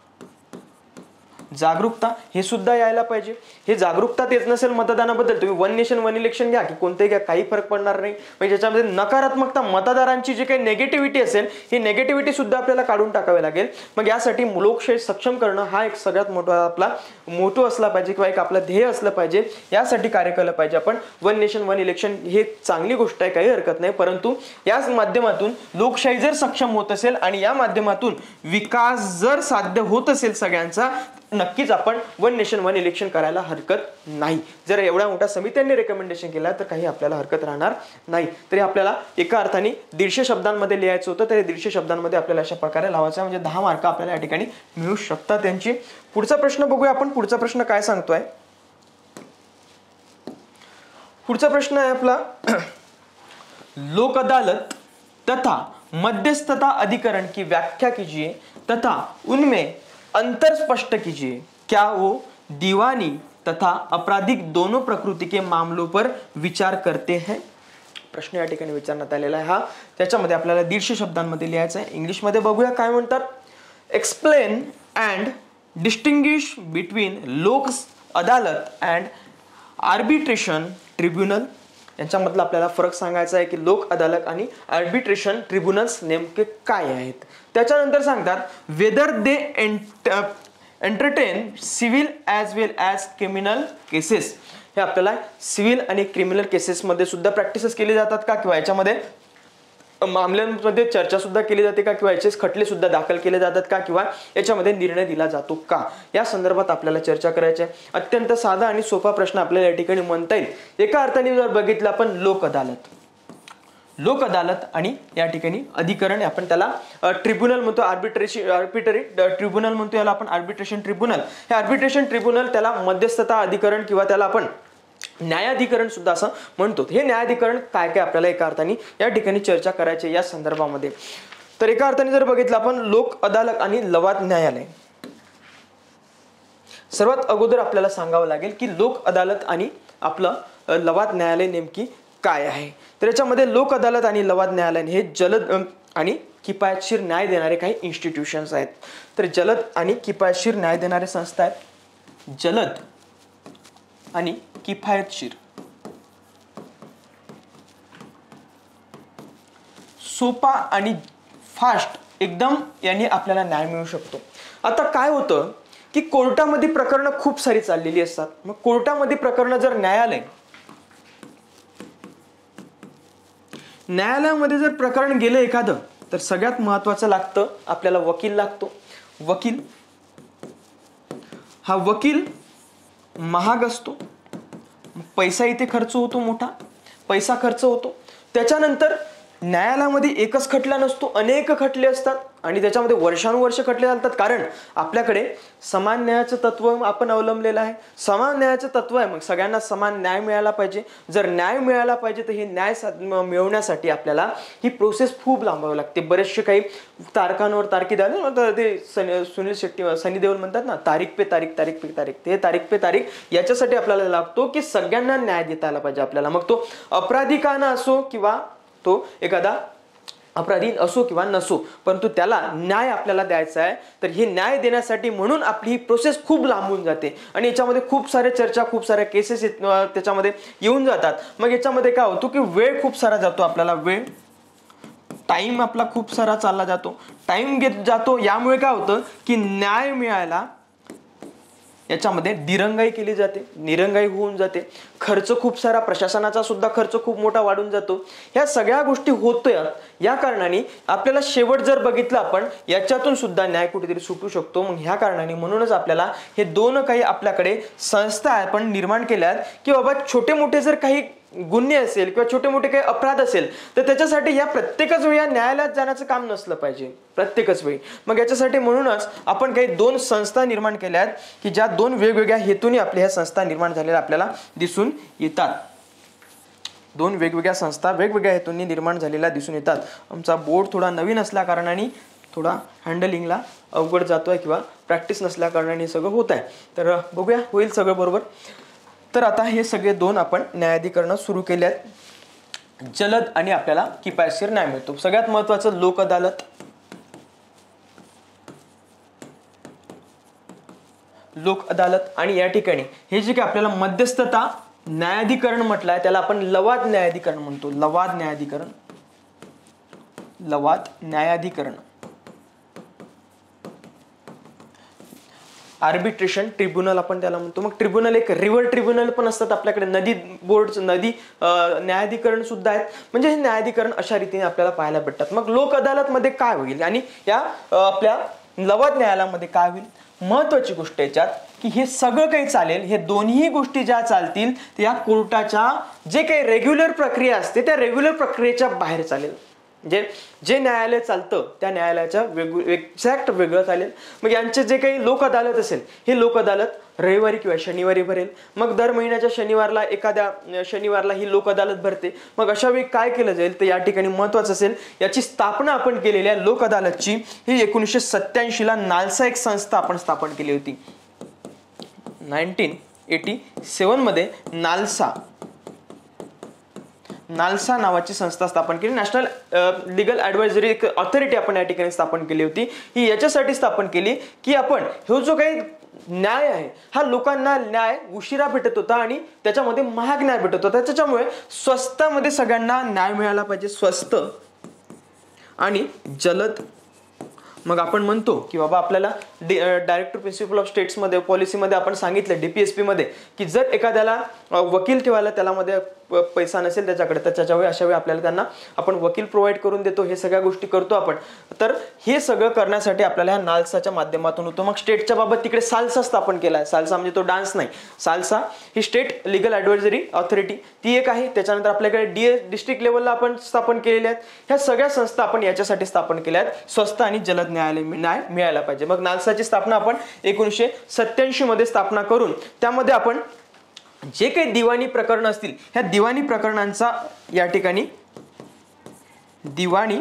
जागरूकता हे सुद्धा यायला पाहिजे. हे जागरूकता तेच नसेल मतदानाबद्दल, तुम्ही वन नेशन वन इलेक्शन घ्या की कोणतेही घ्या, काही फरक पडणार नाही. म्हणजे ज्याच्यामध्ये नकारात्मकता, मतदारांची जी काही नेगेटिव्हिटी असेल ही नेगेटिव्हिटी सुद्धा आपल्याला काढून टाकावी लागेल. मग यासाठी लोकशाही सक्षम करणं हा एक सगळ्यात मोठा आपला मोठो असला पाहिजे किंवा एक आपलं ध्येय असलं पाहिजे. यासाठी कार्य केलं पाहिजे आपण. वन नेशन वन इलेक्शन हे चांगली गोष्ट आहे, काही हरकत नाही, परंतु याच माध्यमातून लोकशाही जर सक्षम होत असेल आणि या माध्यमातून विकास जर साध्य होत असेल सगळ्यांचा, नक्कीच आपण वन नेशन वन इलेक्शन करायला हरकत नाही. जर एवढ्या मोठ्या समित्यांनी रेकमेंडेशन केलं तर काही आपल्याला हरकत राहणार नाही. तरी आपल्याला एका अर्थाने 150 शब्दांमध्ये लिहायचं होतं, तर 150 शब्दांमध्ये आपल्याला अशा प्रकारे लावायचं, म्हणजे 10 मार्क आपल्याला या ठिकाणी मिळू शकतात त्यांची. पुढचा प्रश्न बघूया आपण. पुढचा प्रश्न काय सांगतोय. पुढचा प्रश्न आहे आपला लोक अदालत तथा मध्यस्थता अधिकरण की व्याख्या कीजिए तथा उनमें अंतर स्पष्ट कीजिए. क्या वो दीवानी तथा आपराधिक दोनों प्रकृति के मामलों पर विचार करते हैं. प्रश्न या ठिकाणी विचारण्यात आलेला आहे. हा त्याच्यामध्ये आपल्याला 150 शब्दांमध्ये लिहायचा आहे. इंग्लिश मध्ये बघूया काय म्हणतात. एक्सप्लेन अँड डिस्टिंग्विश बिटवीन लोक अदालत अँड आर्बिट्रेशन ट्रिब्युनल. यांच्यामधला आपल्याला फरक सांगायचा आहे की लोक अदालत आणि आर्बिट्रेशन ट्रिब्युनल्स नेमके काय आहेत. त्याच्यानंतर सांगतात whether they entertain civil as well as criminal cases. हे आपल्याला सिव्हिल आणि क्रिमिनल केसेस मध्ये सुद्धा प्रॅक्टिसेस केली जातात का, किंवा याच्यामध्ये मामल्यांमध्ये चर्चा सुद्धा केली जाते का, किंवा याचे खटले सुद्धा दाखल केले जातात का, किंवा याच्यामध्ये निर्णय दिला जातो का, या संदर्भात आपल्याला चर्चा करायची आहे. अत्यंत साधा आणि सोपा प्रश्न आपल्याला या ठिकाणी म्हणता येईल. एका अर्थाने जर बघितलं आपण लोक अदालत आणि या ठिकाणी अधिकरण, आपण त्याला ट्रिब्युनल म्हणतो, आर्बिट्ररी ट्रिब्युनल म्हणतो याला आपण, आर्बिट्रेशन ट्रिब्युनल. हे आर्बिट्रेशन ट्रिब्युनल त्याला मध्यस्थता अधिकरण किंवा त्याला आपण न्यायाधिकरण सुद्धा असं म्हणतो. हे न्यायाधिकरण काय काय आपल्याला एका अर्थाने या ठिकाणी चर्चा करायची या संदर्भामध्ये. तर एका अर्थाने जर बघितलं आपण लोक अदालत आणि लवाद न्यायालय, सर्वात अगोदर आपल्याला सांगावं लागेल की लोक अदालत आणि आपलं लवाद न्यायालय नेमकी काय आहे. तर याच्यामध्ये लोक अदालत आणि लवाद न्यायालय हे जलद आणि किफायतशीर न्याय देणारे काही इन्स्टिट्यूशन्स आहेत. तर जलद आणि किफायतशीर न्याय देणारे संस्था आहेत. जलद आणि किफायतशीर, सोपा आणि फास्ट एकदम यांनी आपल्याला न्याय मिळू शकतो. आता काय होतं की कोर्टामध्ये प्रकरणं खूप सारी चाललेली असतात. मग कोर्टामध्ये प्रकरणं जर न्यायालयामध्ये जर प्रकरण गेलं एखादं, तर सगळ्यात महत्वाचं लागतं आपल्याला वकील लागतो. हा वकील महाग असतो, पैसा इथे खर्च होतो, मोठा पैसा खर्च होतो. त्याच्यानंतर न्यायालयामध्ये एकच खटला नसतो, अनेक खटले असतात आणि त्याच्यामध्ये वर्षानुवर्ष खटले चालतात. कारण आपल्याकडे समान न्यायाचं तत्व आपण अवलंबलेलं आहे. समान न्यायाचं तत्व आहे, मग सगळ्यांना समान न्याय मिळाला पाहिजे. जर न्याय मिळाला पाहिजे तर हे न्याय मिळवण्यासाठी आपल्याला ही प्रोसेस खूप लांबावी लागते. बरेचसे काही तारखांवर तारखीदार, ते सनी देओल म्हणतात ना, तारीख पे तारीख, तारीख पे तारीख. ते तारीख पे तारीख याच्यासाठी आपल्याला लागतो की सगळ्यांना न्याय देता आला पाहिजे आपल्याला. मग तो अपराधी का ना असो किंवा तो एखादा अपराधी असो किंवा नसो, परंतु त्याला न्याय आपल्याला द्यायचा आहे. तर हे न्याय देण्यासाठी म्हणून आपली ही प्रोसेस खूप लांबून जाते आणि याच्यामध्ये खूप साऱ्या चर्चा, खूप साऱ्या केसेस त्याच्यामध्ये येऊन जातात. मग याच्यामध्ये काय होतं की वेळ खूप सारा जातो आपल्याला, वेळ टाइम आपला खूप सारा चालला जातो, टाइम घेत जातो. यामुळे काय होतं की न्याय मिळायला याच्यामध्ये दिरंगाई केली जाते, निरंगाई होऊन जाते, खर्च खूप सारा, प्रशासनाचा सुद्धा खर्च खूप मोठा वाढून जातो. ह्या सगळ्या गोष्टी होत्या. या कारणाने आपल्याला शेवट जर बघितलं आपण याच्यातून सुद्धा न्याय कुठेतरी सुटू शकतो. मग ह्या कारणाने म्हणूनच आपल्याला हे दोन काही आपल्याकडे संस्था आपण निर्माण केल्यात की बाबा छोटे मोठे जर काही गुन्हे असेल किंवा छोटे मोठे काही अपराध असेल तर त्याच्यासाठी या प्रत्येकच वेळी न्यायालयात जाण्याचं काम नसलं पाहिजे, प्रत्येकच वेळी. मग याच्यासाठी म्हणूनच आपण काही दोन संस्था निर्माण केल्यात की ज्या दोन वेगवेगळ्या हेतूने आपल्या ह्या संस्था निर्माण झालेल्या आपल्याला दिसून येतात. दोन वेगवेगळ्या संस्था वेगवेगळ्या हेतूंनी निर्माण झालेल्या दिसून येतात. आमचा बोर्ड थोडा नवीन असल्या कारणाने थोडा हँडलिंगला अवघड जातोय किंवा प्रॅक्टिस नसल्या कारणाने सगळं होत आहे. तर बघूया, होईल सगळं बरोबर. तर आता हे सगळे दोन आपण न्यायाधिकरण सुरू केले आहेत. जलद आणि आपल्याला किफायतशीर न्याय मिळतो. सगळ्यात महत्वाचं लोक अदालत. लोक अदालत आणि या ठिकाणी हे जे काही आपल्याला मध्यस्थता न्यायाधिकरण म्हटलंय त्याला आपण लवाद न्यायाधिकरण म्हणतो. लवाद न्यायाधिकरण, लवाद न्यायाधिकरण. आर्बिट्रेशन ट्रिब्युनल आपण त्याला म्हणतो. मग ट्रिब्युनल, एक रिव्हर ट्रिब्युनल पण असतात आपल्याकडे, नदी बोर्ड, नदी न्यायाधिकरण सुद्धा आहेत. म्हणजे हे न्यायाधिकरण अशा रीतीने आपल्याला पाहायला भेटतात. मग लोक अदालत मध्ये काय होईल आणि या आपल्या लवाद न्यायालयामध्ये काय होईल? महत्वाची गोष्ट याच्यात की हे सगळं काही चालेल, हे दोन्ही गोष्टी ज्या चालतील त्या कोर्टाच्या जे काही रेग्युलर प्रक्रिया असते त्या रेग्युलर प्रक्रियेच्या बाहेर चालेल. जे न्यायालय चालतं त्या न्यायालयाच्या एक्झॅक्ट वेगळं चालेल. मग यांचे जे काही लोक अदालत असेल हे लोक अदालत रविवारी किंवा शनिवारी भरेल. मग दर महिन्याच्या शनिवारला, एखाद्या शनिवारला ही लोक अदालत भरते. मग अशा वेळी काय केलं जाईल तर या ठिकाणी महत्वाचं असेल, याची स्थापना आपण केलेल्या लोक अदालतची ही 1987 ला नालसा एक संस्था आपण स्थापन केली होती. 1987 मध्ये नालसा नावाची संस्था स्थापन केली. नॅशनल लीगल ॲडवायझरी ऑथॉरिटी आपण या ठिकाणी स्थापन केली होती. ही याच्यासाठी स्थापन केली की आपण हे जो काही न्याय आहे हा लोकांना न्याय उशिरा भेटत होता आणि त्याच्यामध्ये महाग न्याय भेटत होता. त्याच्यामुळे स्वस्तामध्ये सगळ्यांना न्याय मिळाला पाहिजे, स्वस्त आणि जलद. मग आपण म्हणतो की बाबा आपल्याला डायरेक्टर प्रिन्सिपल ऑफ स्टेट्स मध्ये पॉलिसीमध्ये आपण सांगितलं DPSP मध्ये की जर एखाद्याला वकील ठेवायला त्याला मध्ये पैसा नसेल त्याच्याकडे तर त्याच्यावेळी अशा वेळी आपल्याला त्यांना आपण वकील प्रोव्हाइड करून देतो. हे सगळ्या गोष्टी करतो आपण. तर हे सगळं करण्यासाठी आपल्याला ह्या नालसाच्या माध्यमातून होतो. मग स्टेटच्या बाबत तिकडे सालसा स्थापन केला आहे. सालसा म्हणजे तो डान्स नाही, सालसा ही स्टेट लीगल ॲडवायझरी ऑथॉरिटी ती एक आहे. त्याच्यानंतर आपल्याकडे डिस्ट्रिक्ट लेवलला आपण स्थापन केलेल्या आहेत. ह्या सगळ्या संस्था आपण याच्यासाठी स्थापन केल्या आहेत, स्वस्त आणि जलद न्याय मिळायला पाहिजे. मग नालसाची स्थापना आपण 1987 मध्ये स्थापना करून त्यामध्ये आपण जे काही दिवाणी प्रकरण असतील ह्या दिवाणी प्रकरणांचा या ठिकाणी दिवाणी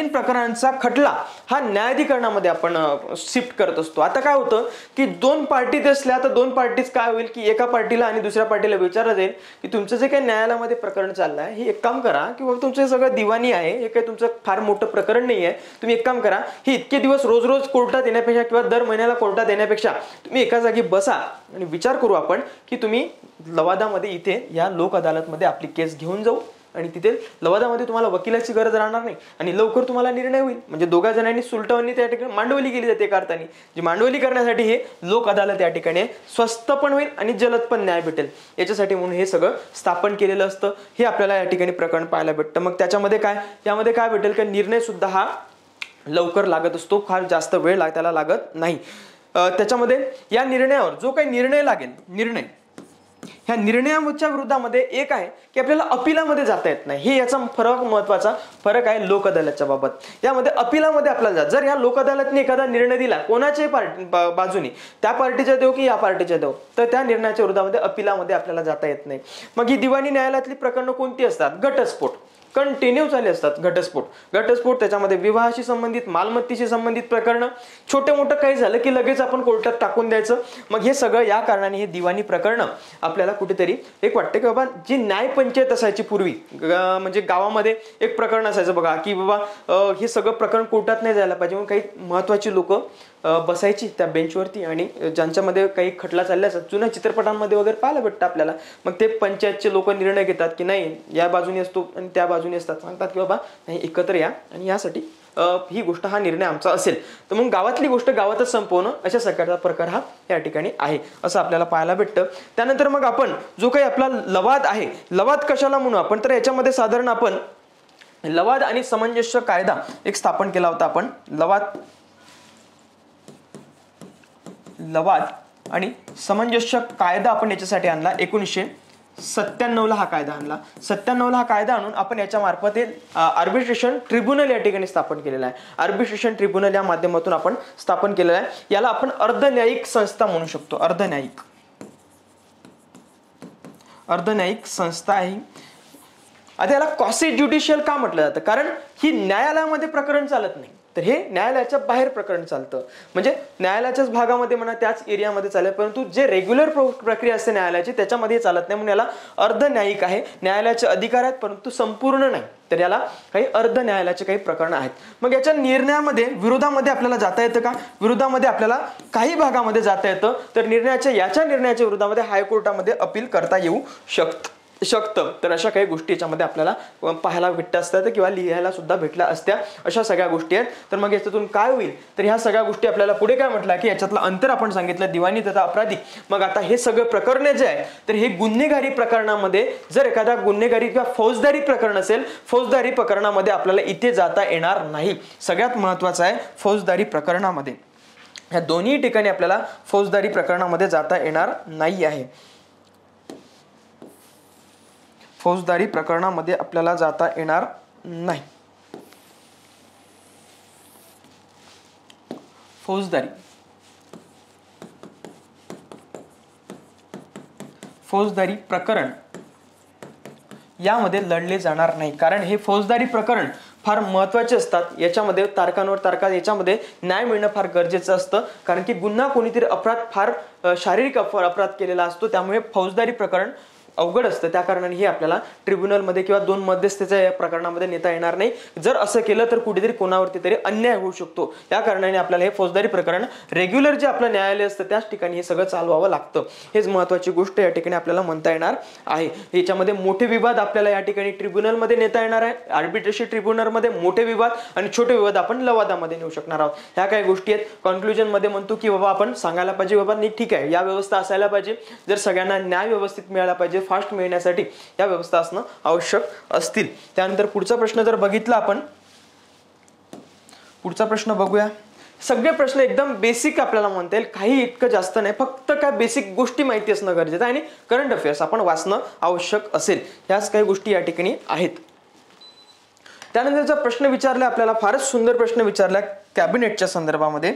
प्रकरणांचा खटला हा न्यायाधिकरणामध्ये आपण शिफ्ट करत असतो. आता काय होतं की दोन पार्टीत असल्या तर दोन पार्टीज काय होईल की एका पार्टीला आणि दुसऱ्या पार्टीला विचारलं जाईल की तुमचं जे काही न्यायालयामध्ये प्रकरण चाललं आहे हे एक काम करा की बाबा तुमचं सगळं दिवाणी आहे, हे काही तुमचं फार मोठं प्रकरण नाही आहे, तुम्ही एक काम करा, हे इतके दिवस रोज रोज कोर्टात येण्यापेक्षा किंवा दर महिन्याला कोर्टात येण्यापेक्षा तुम्ही एका जागी बसा आणि विचार करू आपण की तुम्ही लवादामध्ये इथे या लोक अदालतमध्ये आपली केस घेऊन जाऊ आणि तिथे लवादामध्ये तुम्हाला वकिलाची गरज राहणार नाही आणि लवकर तुम्हाला निर्णय होईल. म्हणजे दोघा जणांनी सुलटावणी त्या ठिकाणी मांडवली केली जाते एका अर्थाने. जी मांडवली करण्यासाठी हे लोक अदालत या ठिकाणी स्वस्त पण होईल आणि जलद पण न्याय भेटेल याच्यासाठी म्हणून हे सगळं स्थापन केलेलं असतं. हे आपल्याला या ठिकाणी प्रकरण पाहायला भेटतं. मग त्याच्यामध्ये यामध्ये काय भेटेल की निर्णय सुद्धा हा लवकर लागत असतो, फार जास्त वेळ त्याला लागत नाही. त्याच्यामध्ये या निर्णयावर जो काही निर्णय लागेल, ह्या निर्णयाच्या विरोधामध्ये एक आहे की आपल्याला अपिलामध्ये जाता येत नाही. हे याचा महत्वाचा फरक आहे लोक अदालतच्या बाबत. यामध्ये अपिलामध्ये आपल्याला जर या लोक अदालतने एखादा निर्णय दिला कोणाच्याही बाजूने, त्या पार्टीच्या देऊ की या पार्टीच्या देऊ, तर त्या निर्णयाच्या विरोधामध्ये अपिलामध्ये आपल्याला जाता येत नाही. मग ही दिवाणी न्यायालयातली प्रकरणं कोणती असतात? घटस्फोट कंटिन्यू चालले असतात. घटस्फोट त्याच्यामध्ये विवाहाशी संबंधित, मालमत्तेशी संबंधित प्रकरण, छोटे मोठं काही झालं की लगेच आपण कोर्टात टाकून द्यायचं. मग हे सगळं या कारणाने हे दिवाणी प्रकरण आपल्याला कुठेतरी एक वाटतं की बाबा जी न्याय पंचायत असायची पूर्वी, म्हणजे गावामध्ये एक प्रकरण असायचं बघा की बाबा हे सगळं प्रकरण कोर्टात नाही जायला पाहिजे, म्हणून काही महत्वाची लोक बसायची त्या बेंचवरती आणि ज्यांच्यामध्ये काही खटला चालल्याचा जुन्या चित्रपटांमध्ये वगैरे पाहायला भेटतं आपल्याला. मग ते पंचायतचे लोक निर्णय घेतात की नाही या बाजूने असतो आणि त्या बाजूने असतात, सांगतात की बाबा नाही एकत्र या आणि यासाठी ही गोष्ट हा निर्णय आमचा असेल. तर मग गावातली गोष्ट गावातच संपवणं अशा प्रकारचा प्रकार हा या ठिकाणी आहे असं आपल्याला पाहायला भेटतं. त्यानंतर मग आपण जो काही आपला लवाद आहे, लवाद कशाला म्हणू आपण, तर याच्यामध्ये साधारण आपण लवाद आणि सामंजस्य कायदा एक स्थापन केला होता आपण. लवाद आणि सामंजस्य कायदा आपण याच्यासाठी आणला 1997ला हा कायदा आणला. 97ला हा कायदा आणून आपण याच्या मार्फत आर्बिट्रेशन ट्रिब्युनल या ठिकाणी स्थापन केलेला आहे. आर्बिट्रेशन ट्रिब्युनल या माध्यमातून आपण स्थापन केलेलं आहे. याला आपण अर्धन्यायिक संस्था म्हणू शकतो. अर्धन्यायिक संस्था आहे. आता याला क्वासी ज्युडिशियल का म्हटलं जातं, कारण ही न्यायालयामध्ये प्रकरण चालत नाही, तर हे न्यायालयाच्या बाहेर प्रकरण चालतं. म्हणजे न्यायालयाच्याच भागामध्ये म्हणा त्याच एरियामध्ये चालेल, परंतु जे रेग्युलर प्रक्रिया असते न्यायालयाची त्याच्यामध्ये चालत नाही, म्हणून याला अर्धन्यायिक आहे. न्यायालयाचे अधिकार आहेत परंतु संपूर्ण नाही, तर याला काही अर्ध न्यायालयाचे काही प्रकरण आहेत. मग याच्या निर्णयामध्ये विरोधामध्ये आपल्याला जाता येतं का, विरोधामध्ये आपल्याला काही भागामध्ये जाता येतं. तर याच्या निर्णयाच्या विरोधामध्ये हायकोर्टामध्ये अपील करता येऊ शकतं. तर अशा काही गोष्टी याच्यामध्ये आपल्याला पाहायला भेटल्या असतात किंवा लिहायला सुद्धा भेटल्या असत्या, अशा सगळ्या गोष्टी आहेत. तर मग याच्यातून काय होईल, तर ह्या सगळ्या गोष्टी आपल्याला पुढे काय म्हटलं की याच्यातलं अंतर आपण सांगितलं दिवाणी तथा अपराधी. मग आता हे सगळं प्रकरणे जे आहे तर हे गुन्हेगारी प्रकरणामध्ये जर एखादा गुन्हेगारी किंवा फौजदारी प्रकरण असेल, फौजदारी प्रकरणामध्ये आपल्याला इथे जाता येणार नाही. सगळ्यात महत्वाचं आहे फौजदारी प्रकरणामध्ये, ह्या दोन्ही ठिकाणी आपल्याला फौजदारी प्रकरणामध्ये जाता येणार नाही आहे. फौजदारी प्रकरणामध्ये आपल्याला जाता येणार नाही. फौजदारी प्रकरण यामध्ये लढले जाणार नाही, कारण हे फौजदारी प्रकरण फार महत्वाचे असतात. याच्यामध्ये तारखांवर तारखा याच्यामध्ये न्याय मिळणं फार गरजेचं असतं, कारण की गुन्हा कोणीतरी अपराध फार शारीरिक अपराध केलेला असतो, त्यामुळे फौजदारी प्रकरण अवघड असतं. त्या कारणाने हे आपल्याला ट्रिब्युनलमध्ये किंवा दोन मध्यस्थीच्या या प्रकरणामध्ये नेता येणार नाही. जर असं केलं तर कुठेतरी कोणावरती तरी अन्याय होऊ शकतो. त्या कारणाने आपल्याला हे फौजदारी प्रकरण रेग्युलर जे आपलं न्यायालय असतं त्याच ठिकाणी हे सगळं चालवावं लागतं. हेच महत्वाची गोष्ट या ठिकाणी आपल्याला म्हणता येणार आहे. याच्यामध्ये मोठे विवाद आपल्याला या ठिकाणी ट्रिब्युनलमध्ये नेता येणार आहे. आर्बिट्रेशन ट्रिब्युनलमध्ये मोठे विवाद आणि छोटे विवाद आपण लवादामध्ये नेऊ शकणार आहोत. ह्या काही गोष्टी आहेत. कन्क्लुजन मध्ये म्हणतो की बाबा आपण सांगायला पाहिजे बाबा नाही ठीक आहे या व्यवस्था असायला पाहिजे. जर सगळ्यांना न्याय व्यवस्थित मिळाला पाहिजे, फास्ट मिळण्यासाठी या व्यवस्था असणं आवश्यक असतील. त्यानंतर पुढचा प्रश्न जर बघितला आपण, पुढचा प्रश्न बघूया. सगळे प्रश्न एकदम बेसिक आपल्याला म्हणता येईल, काही इतकं जास्त नाही, फक्त काय बेसिक गोष्टी माहिती असणं गरजेचं आहे आणि करंट अफेअर्स आपण वाचणं आवश्यक असेल. ह्याच काही गोष्टी या ठिकाणी आहेत. त्यानंतरचा प्रश्न विचारला आपल्याला, फारच सुंदर प्रश्न विचारला कॅबिनेटच्या संदर्भामध्ये.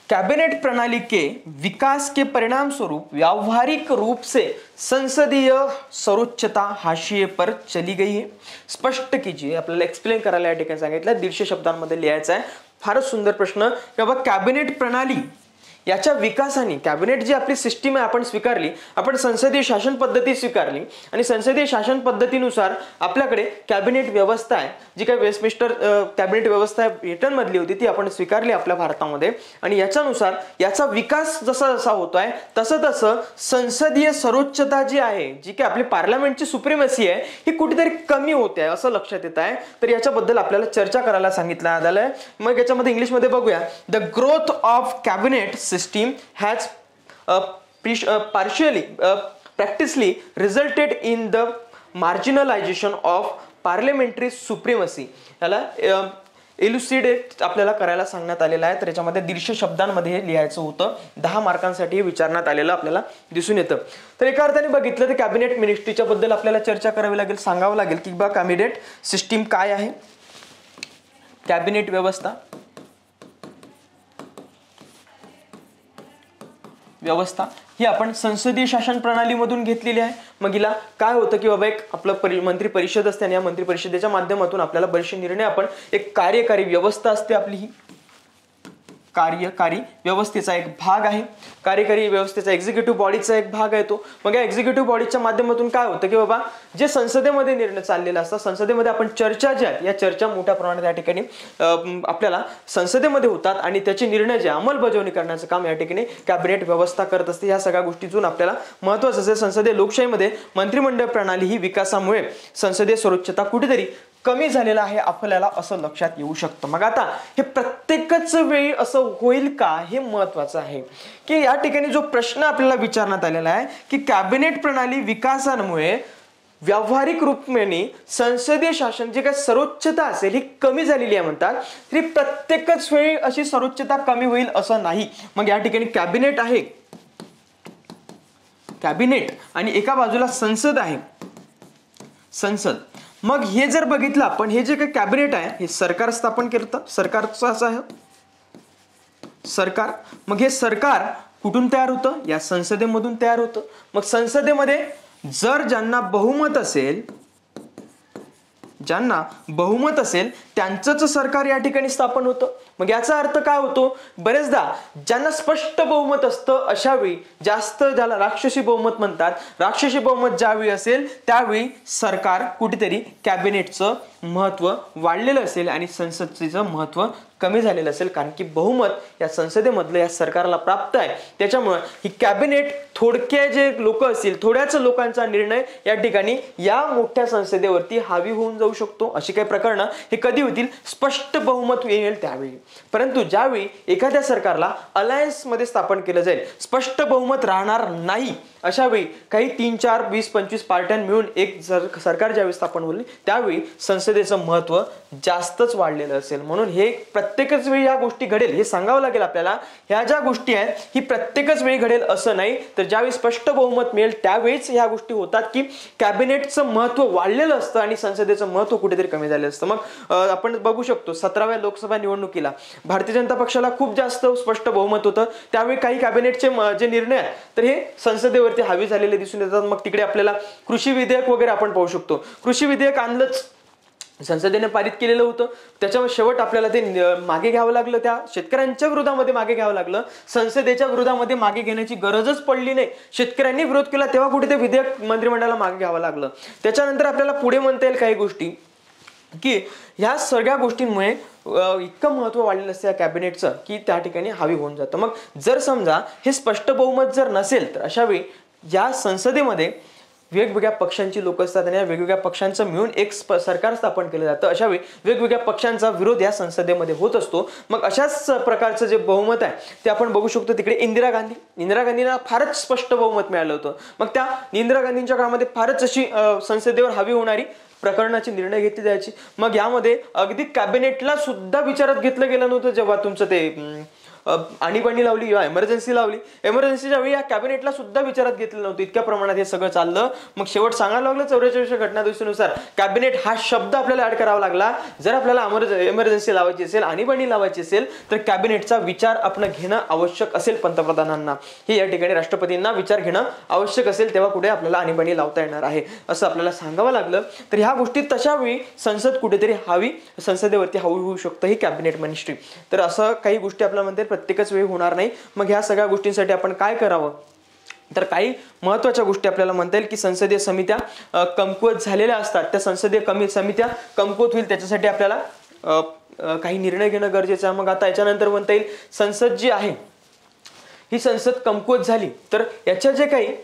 कैबिनेट प्रणाली के विकास के परिणाम स्वरूप व्यावहारिक रूप से संसदीय सर्वोच्चता हाशिए पर चली गई है. स्पष्ट कीजिए. आपल्याला एक्सप्लेन करायला या ठिकाणी सांगितलं, 150 शब्दांमध्ये लिहायचं आहे. फारच सुंदर प्रश्न. बाबा कॅबिनेट प्रणाली याच्या विकासाने, कॅबिनेट जी आपली सिस्टीम आहे आपण स्वीकारली, आपण संसदीय शासन पद्धती स्वीकारली आणि संसदीय शासन पद्धतीनुसार आपल्याकडे कॅबिनेट व्यवस्था आहे, जी काही वेस्टमिनिस्टर कॅबिनेट व्यवस्था ब्रिटन मधली होती ती आपण स्वीकारली आपल्या भारतामध्ये. आणि याच्यानुसार याचा विकास जसा जसा होतोय तसं तसं संसदीय सर्वोच्चता जी आहे, जी काही आपली पार्लमेंटची सुप्रिमसी आहे, ही कुठेतरी कमी होते आहे असं लक्षात येत आहे. तर याच्याबद्दल आपल्याला चर्चा करायला सांगितलं आलंय. मग याच्यामध्ये इंग्लिशमध्ये बघूया. The growth of cabinet system has partially practically resulted in the marginalization of parliamentary supremacy. याला इल्युसिडेट आपल्याला करायला सांगण्यात आलेलं आहे. तर याच्यामध्ये 150 शब्दांमध्ये हे लिहायचं होतं. 10 मार्कांसाठी हे विचारण्यात आलेलं आपल्याला दिसून येतं. तर एका अर्थाने बघितलं तर कॅबिनेट मिनिस्ट्रीच्या बद्दल आपल्याला चर्चा करावी लागेल, सांगावं लागेल की बा कॅबिनेट सिस्टीम काय आहे. कॅबिनेट व्यवस्था ही आपण संसदीय शासन प्रणालीमधून घेतलेली आहे. मग हिला काय होतं की बाबा एक आपलं मंत्री परिषद असते आणि या मंत्री परिषदेच्या माध्यमातून आपल्याला बरेचसे निर्णय आपण, एक कार्यकारी व्यवस्था असते आपली, ही कार्यकारी व्यवस्थेचा एक भाग आहे. कार्यकारी व्यवस्थेचा एक्झिक्युटिव्ह बॉडीचा एक भाग आहे तो. मग या एक्झिक्युटिव्ह बॉडीच्या माध्यमातून काय होतं की बाबा जे संसदेमध्ये निर्णय चाललेला असतात, संसदेमध्ये आपण चर्चा ज्या आहेत या चर्चा मोठ्या प्रमाणात या ठिकाणी आपल्याला संसदेमध्ये होतात आणि त्याचे निर्णय जे अंमलबजावणी करण्याचं काम या ठिकाणी कॅबिनेट व्यवस्था करत असते. या सगळ्या गोष्टीतून आपल्याला महत्त्वाचं असेल संसदीय लोकशाहीमध्ये मंत्रिमंडळ प्रणाली ही विकासामुळे संसदीय सर्वोच्चता कुठेतरी कमी झालेला आहे आपल्याला असं लक्षात येऊ शकतं. मग आता हे प्रत्येकच वेळी असं होईल का हे महत्वाचं आहे की या ठिकाणी जो प्रश्न आपल्याला विचारण्यात आलेला आहे की कॅबिनेट प्रणाली विकासामुळे व्यावहारिक रूपाने संसदीय शासन जे काही सर्वोच्चता असेल ही कमी झालेली आहे म्हणतात, तरी प्रत्येकच वेळी अशी सर्वोच्चता कमी होईल असं नाही. मग या ठिकाणी कॅबिनेट आहे, कॅबिनेट आणि एका बाजूला संसद आहे, संसद. मग हे जर बघितलं आपण हे जे काही कॅबिनेट आहे हे सरकार स्थापन केलं, सरकारचं असं आहे सरकार. मग हे सरकार कुठून तयार होतं, या संसदेमधून तयार होतं. मग संसदेमध्ये जर ज्यांना बहुमत असेल, ज्यांना बहुमत असेल त्यांचंच सरकार या ठिकाणी स्थापन होतं. मग याचा अर्थ काय होतो, बरेचदा ज्यांना स्पष्ट बहुमत असतं अशा वेळी जास्त ज्याला राक्षसी बहुमत म्हणतात, राक्षसी बहुमत ज्यावेळी असेल त्यावेळी सरकार कुठेतरी कॅबिनेटचं महत्व वाढलेलं असेल आणि संसदेचं महत्व कमी झालेलं असेल, कारण की बहुमत या संसदेमधलं या सरकारला प्राप्त आहे. त्याच्यामुळे ही कॅबिनेट थोडक्या जे लोक असतील, थोड्याच लोकांचा निर्णय या ठिकाणी या मोठ्या संसदेवरती हावी होऊन जाऊ शकतो. अशी काही प्रकरणं हे कधी होतील, स्पष्ट बहुमत येईल त्यावेळी. परंतु ज्यावेळी एखाद्या सरकारला अलायन्स मध्ये स्थापन केलं जाईल, स्पष्ट बहुमत राहणार नाही, अशा वेळी काही 3, 4, 20, 25 पार्ट्यां मिळून एक सरकार ज्यावेळी स्थापन होईल त्यावेळी संसदेचं महत्व जास्तच वाढलेलं असेल. म्हणून हे प्रत्येकच वेळी या गोष्टी घडेल हे सांगावं लागेल आपल्याला. ह्या ज्या गोष्टी आहेत ही प्रत्येकच वेळी घडेल असं नाही, तर ज्यावेळी स्पष्ट बहुमत मिळेल त्यावेळीच ह्या गोष्टी होतात की कॅबिनेटचं महत्व वाढलेलं असतं आणि संसदेचं महत्व कुठेतरी कमी झालेलं असतं. मग आपण बघू शकतो 17व्या लोकसभा निवडणुकीला भारतीय जनता पक्षाला खूप जास्त स्पष्ट बहुमत होतं. त्यावेळी काही कॅबिनेटचे जे निर्णय आहेत तर हे संसदेवरती हावी झालेले दिसून येतात. मग तिकडे आपल्याला कृषी विधेयक वगैरे आपण पाहू शकतो. कृषी विधेयक आणलंच, संसदेने पारित केलेलं होतं, त्याच्यावर शेवट आपल्याला ते मागे घ्यावं लागलं, त्या शेतकऱ्यांच्या विरोधामध्ये मागे घ्यावं लागलं. संसदेच्या विरोधामध्ये मागे घेण्याची गरजच पडली नाही, शेतकऱ्यांनी विरोध केला तेव्हा कुठे ते विधेयक मंत्रिमंडळाला मागे घ्यावं लागलं. त्याच्यानंतर आपल्याला पुढे म्हणता येईल काही गोष्टी की ह्या सगळ्या गोष्टींमुळे इतकं महत्व वाढलेलं असतं या कॅबिनेटचं की त्या ठिकाणी हावी होऊन जातं. मग जर समजा हे स्पष्ट बहुमत जर नसेल तर अशा वेळी या संसदेमध्ये वेगवेगळ्या पक्षांची लोक असतात आणि या वेगवेगळ्या पक्षांचं मिळून एक सरकार स्थापन केलं जातं. अशा वेळी वेगवेगळ्या पक्षांचा विरोध या संसदेमध्ये होत असतो. मग अशाच प्रकारचं जे बहुमत आहे ते आपण बघू शकतो तिकडे इंदिरा गांधींना फारच स्पष्ट बहुमत मिळालं होतं. मग त्या इंदिरा गांधींच्या काळामध्ये फारच अशी संसदेवर हावी होणारी प्रकरणाचे निर्णय घेतले जायचे. मग यामध्ये अगदी कॅबिनेटला सुद्धा विचारात घेतलं गेलं नव्हतं जेव्हा तुमचं ते आणीबाणी लावली किंवा एमर्जन्सी लावली, एमर्जन्सीच्या वेळी या कॅबिनेटला सुद्धा विचारात घेतलं नव्हतं. इतक्या प्रमाणात हे सगळं चाललं. मग शेवट सांगायला लागलं 44व्या घटनादुरुस्तीनुसार कॅबिनेट हा शब्द आपल्याला ऍड करावा लागला. जर आपल्याला एमर्जन्सी लावायची असेल, आणीबाणी लावायची असेल तर कॅबिनेटचा विचार आपण घेणं आवश्यक असेल. पंतप्रधानांना हे या ठिकाणी राष्ट्रपतींना विचार घेणं आवश्यक असेल, तेव्हा कुठे आपल्याला आणीबाणी लावता येणार आहे असं आपल्याला सांगावं लागलं. तर ह्या गोष्टी तशा वेळी संसद कुठेतरी हावी, संसदेवरती हावी होऊ शकतं ही कॅबिनेट मिनिस्ट्री. तर असं काही गोष्टी आपल्याला म्हणते प्रत्येकच वेळी होणार नाही. मग ह्या सगळ्या गोष्टींसाठी आपण काय करावं, तर काही महत्त्वाच्या गोष्टी आपल्याला म्हणता येईल की संसदीय समित्या कमकुवत झालेल्या असतात, त्या संसदीय समित्या कमकुवत होईल त्याच्यासाठी आपल्याला काही निर्णय घेणं गरजेचं आहे. मग आता याच्यानंतर म्हणता येईल संसद जी आहे ही संसद कमकुवत झाली तर याच्या जे काही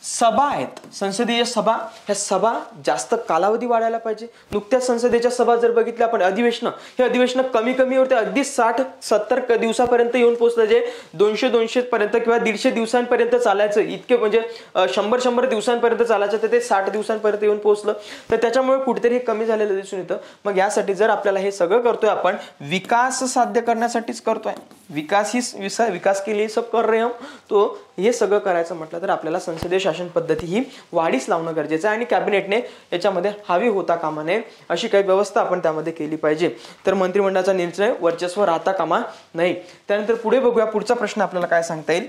सभा आहेत, संसदीय सभा, ह्या सभा जास्त कालावधी वाढायला पाहिजे. नुकत्याच संसदेच्या सभा जर बघितल्या आपण, अधिवेशन हे अधिवेशन कमी होते, अगदी 60-70 दिवसापर्यंत येऊन पोहोचलं, जे 200 पर्यंत किंवा 150 दिवसांपर्यंत चालायचं, इतके म्हणजे 100 दिवसांपर्यंत चालायचं तर ते 60 दिवसांपर्यंत येऊन पोहोचलं. तर त्याच्यामुळे कुठेतरी हे कमी झालेलं दिसून येतं. मग यासाठी जर आपल्याला हे सगळं करतोय आपण विकास साध्य करण्यासाठीच करतोय, विकास के लिए सब कर रहे हम, तो हे सगळं करायचं म्हटलं तर आपल्याला संसदीय शासन पद्धती ही वाढीस लावणं गरजेचं आहे आणि कॅबिनेटने याच्यामध्ये हावी होता कामा नये अशी काही व्यवस्था आपण त्यामध्ये केली पाहिजे. तर मंत्रिमंडळाचा निर्णय वर्चस्व राहता कामा नाही. त्यानंतर पुढे बघूया, पुढचा प्रश्न आपल्याला काय सांगता येईल.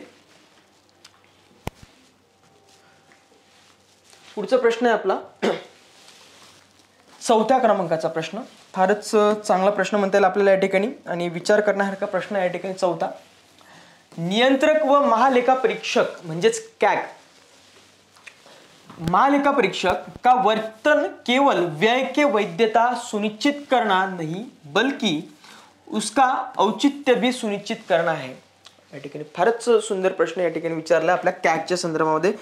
पुढचा प्रश्न आहे आपला चौथ्या क्रमांकाचा प्रश्न, फारच चांगला प्रश्न म्हणता येईल आपल्याला या ठिकाणी आणि विचार करण्यासारखा प्रश्न या ठिकाणी चौथा. नियंत्रक व महालेखापरीक्षक म्हणजेच कॅग, महालेखापरीक्षक का वर्तन केवल व्यय के वैधता सुनिश्चित करना नहीं बल्कि उसका औचित्य भी सुनिश्चित करना है. या ठिकाणी फारच सुंदर प्रश्न या ठिकाणी विचारला आपल्या कॅगच्या संदर्भामध्ये.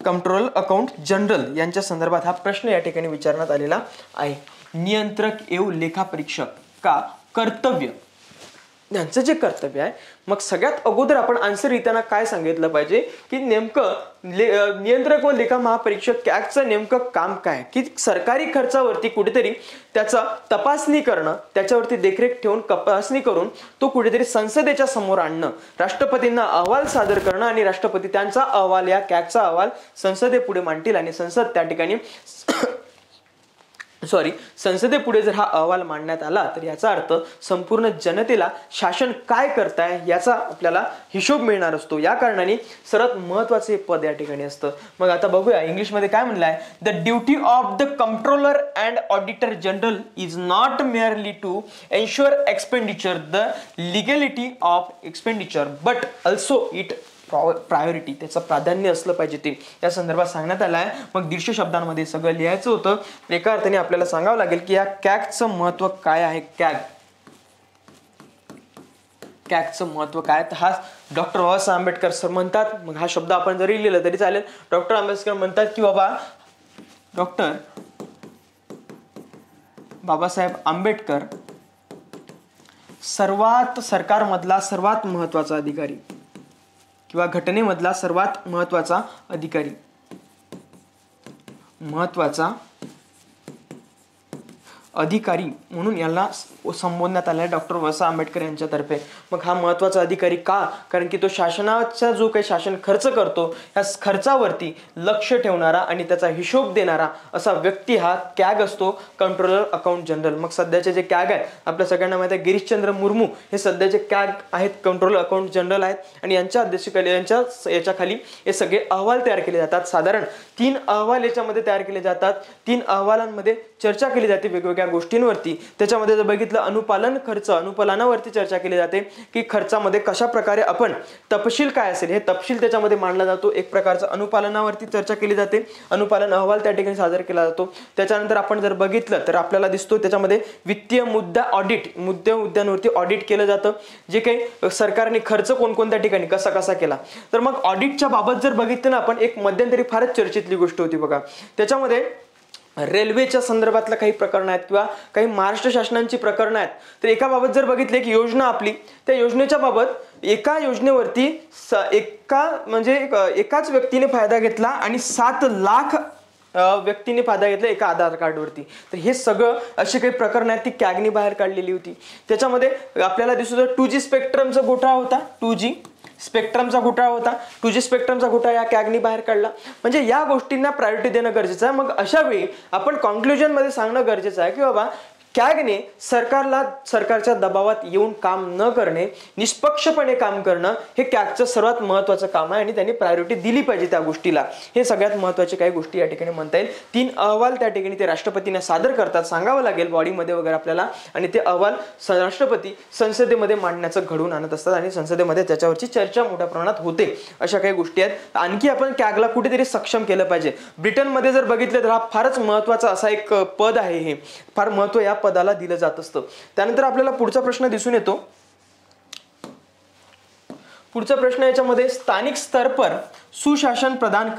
कंट्रोल अकाउंट जनरल यांच्या संदर्भात हा प्रश्न या ठिकाणी विचारण्यात आलेला आहे. नियंत्रक एव लेखापरीक्षक का कर्तव्य, यांचं जे कर्तव्य आहे, मग सगळ्यात अगोदर आपण आन्सर लिहिताना काय सांगितलं पाहिजे की नेमकं नियंत्रक व लेखा महापरीक्षक कॅगचं नेमकं काम काय, की सरकारी खर्चावरती कुठेतरी त्याचा तपासणी करणं, त्याच्यावरती देखरेख ठेवून तपासणी करून तो कुठेतरी संसदेच्या समोर आणणं, राष्ट्रपतींना अहवाल सादर करणं आणि राष्ट्रपती त्यांचा अहवाल, या कॅगचा अहवाल संसदेपुढे मांडतील आणि संसद त्या ठिकाणी संसदेपुढे जर हा अहवाल मांडण्यात आला तर याचा अर्थ संपूर्ण जनतेला शासन काय करताय याचा आपल्याला हिशोब मिळणार असतो. या कारणाने सर्वात महत्वाचे पद या ठिकाणी असतं. मग आता बघूया इंग्लिशमध्ये काय म्हणलंय. The duty of the controller and auditor general is not merely to ensure expenditure the legality of expenditure but also it priority, त्याचं प्राधान्य असलं पाहिजे ते या संदर्भात सांगण्यात आलं आहे. मग 150 शब्दांमध्ये सगळं लिहायचं होतं. एका अर्थाने आपल्याला सांगावं लागेल की या कॅगचं महत्व काय आहे. कॅगचं महत्व काय, तर हा डॉक्टर बाबासाहेब आंबेडकर सर म्हणतात. मग हा शब्द आपण जरी लिहिलं तरी चालेल. डॉक्टर आंबेडकर म्हणतात की बाबा डॉक्टर बाबासाहेब आंबेडकर सरकारमधला सर्वात महत्वाचा अधिकारी किंवा घटनेमधला सर्वात महत्वाचा अधिकारी म्हणून याला संबोधण्यात आलं आहे डॉक्टर बाबासाहेब आंबेडकर यांच्यातर्फे. मग हा महत्वाचा अधिकारी का, कारण की तो शासनाचा जो काही शासन खर्च करतो या खर्चावरती लक्ष ठेवणारा आणि त्याचा हिशोब देणारा असा व्यक्ती हा कॅग असतो, कंट्रोलर अकाउंट जनरल. मग सध्याचे जे कॅग आहे आपल्या सगळ्यांना माहिती आहे गिरीशचंद्र मुर्मू हे सध्याचे कॅग आहेत, कंट्रोलर अकाउंट जनरल आहेत आणि यांच्या अध्यक्षतेखाली याच्याखाली हे सगळे अहवाल तयार केले जातात. साधारण 3 अहवाल याच्यामध्ये तयार केले जातात. 3 अहवालांमध्ये चर्चा केली जाते वेगवेगळ्या गोष्टींवरती. त्याच्यामध्ये जर बघितलं अनुपालनावरती चर्चा केली जाते की खर्चामध्ये कशा प्रकारे आपण तपशील काय असेल हे तपशील त्याच्यामध्ये मांडला जातो. एक प्रकारचं अनुपालनावरती चर्चा केली जाते, अनुपालन अहवाल त्या ठिकाणी सादर केला जातो. त्याच्यानंतर आपण जर बघितलं तर आपल्याला दिसतो त्याच्यामध्ये वित्तीय मुद्द्यांवरती ऑडिट केलं जातं, जे काही सरकारने खर्च कोणकोणत्या ठिकाणी कसा कसा केला. तर मग ऑडिटच्या बाबत जर बघितलं ना आपण, एक मध्यंतरी फारच चर्चेतली गोष्ट होती बघा. त्याच्यामध्ये रेल्वेच्या संदर्भातल्या काही प्रकरणं आहेत किंवा काही महाराष्ट्र शासनांची प्रकरणं आहेत. तर एका बाबत जर बघितले की योजना आपली, त्या योजनेच्या बाबत एका योजनेवरती एकाच व्यक्तीने फायदा घेतला आणि 7 लाख व्यक्तीने फायदा घेतला एका आधार कार्डवरती. तर हे सगळं असे काही प्रकरण आहेत ती कॅगनी बाहेर काढलेली होती. त्याच्यामध्ये आपल्याला दिसतो 2G स्पेक्ट्रमचा घोटाळा होता. 2G स्पेक्ट्रमचा घोटाळा या कॅगनी बाहेर काढला. म्हणजे या गोष्टींना प्रायोरिटी देणं गरजेचं आहे. मग अशा वेळी आपण कॉन्क्लुजन मध्ये सांगणं गरजेचं आहे की बाबा कॅगने सरकारच्या दबावात येऊन काम न करणे, निष्पक्षपणे काम करणं हे कॅगचं सर्वात महत्वाचं काम आहे आणि त्यांनी प्रायोरिटी दिली पाहिजे त्या गोष्टीला. हे सगळ्यात महत्वाचे काही गोष्टी या ठिकाणी म्हणता येईल. 3 अहवाल त्या ठिकाणी ते राष्ट्रपतींना सादर करतात, सांगावं लागेल बॉडीमध्ये वगैरे आपल्याला, आणि ते अहवाल राष्ट्रपती संसदेमध्ये मांडण्याचं घडवून आणत असतात आणि संसदेमध्ये त्याच्यावरची चर्चा मोठ्या प्रमाणात होते. अशा काही गोष्टी आहेत. आणखी आपण कॅगला कुठेतरी सक्षम केलं पाहिजे. ब्रिटनमध्ये जर बघितलं तर हा फारच महत्वाचा असा एक पद आहे. हे फार महत्व या पदाला दिलं जात असतं. त्यानंतर आपल्याला पुढचा प्रश्न दिसून येतो. पुढचा प्रश्न याच्यामध्ये स्थानिक स्तर पर सुशासन प्रदान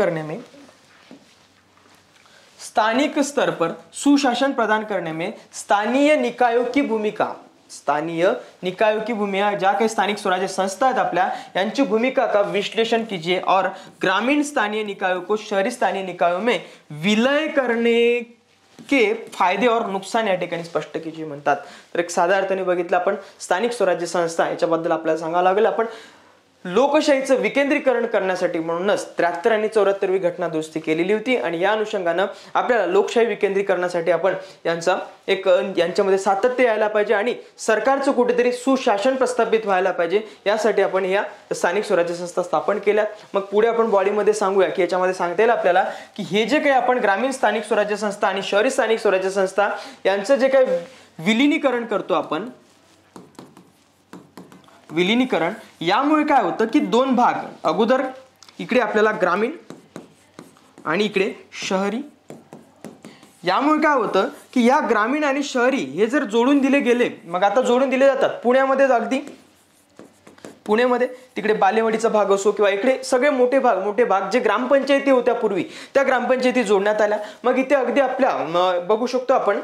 करने में स्थानीय निकायों की भूमिका, ज्या काही स्थानिक स्वराज्य संस्था आहेत आपल्या यांची भूमिका का विश्लेषण कीजिए और ग्रामीण स्थानीय निकायों को शहरी स्थानीय निकायों में विलय करने के फायदे और नुकसान या ठिकाणी स्पष्ट कीजिए म्हणतात. तर एक साध्या अर्थाने बघितलं आपण स्थानिक स्वराज्य संस्था याच्याबद्दल आपल्याला सांगावं लागेल. आपण लोकशाहीचं विकेंद्रीकरण करण्यासाठी म्हणूनच 73 आणि 74वी घटना दुरुस्ती केलेली होती आणि या अनुषंगानं आपल्याला लोकशाही विकेंद्रीकरणासाठी आपण यांच्यामध्ये सातत्य यायला पाहिजे आणि सरकारचं कुठेतरी सुशासन प्रस्थापित व्हायला पाहिजे, यासाठी आपण या स्थानिक स्वराज्य संस्था स्थापन केल्यात. मग पुढे आपण बॉडीमध्ये सांगूया की याच्यामध्ये सांगता येईल आपल्याला की हे जे काही आपण ग्रामीण स्थानिक स्वराज्य संस्था आणि शहरी स्थानिक स्वराज्य संस्था यांचं जे काही विलीनीकरण करतो आपण, विलीनीकरण, यामुळे काय होतं की दोन भाग, अगोदर इकडे आपल्याला ग्रामीण आणि इकडे शहरी, यामुळे काय होतं की या ग्रामीण आणि शहरी हे जर जोडून दिले गेले, मग आता जोडून दिले जातात पुण्यामध्ये, अगदी पुण्यामध्ये तिकडे बालेवाडीचा भाग असो किंवा इकडे सगळे मोठे भाग जे ग्रामपंचायती होत्या पूर्वी, त्या ग्रामपंचायती जोडण्यात आल्या. मग इथे अगदी आपल्या बघू शकतो आपण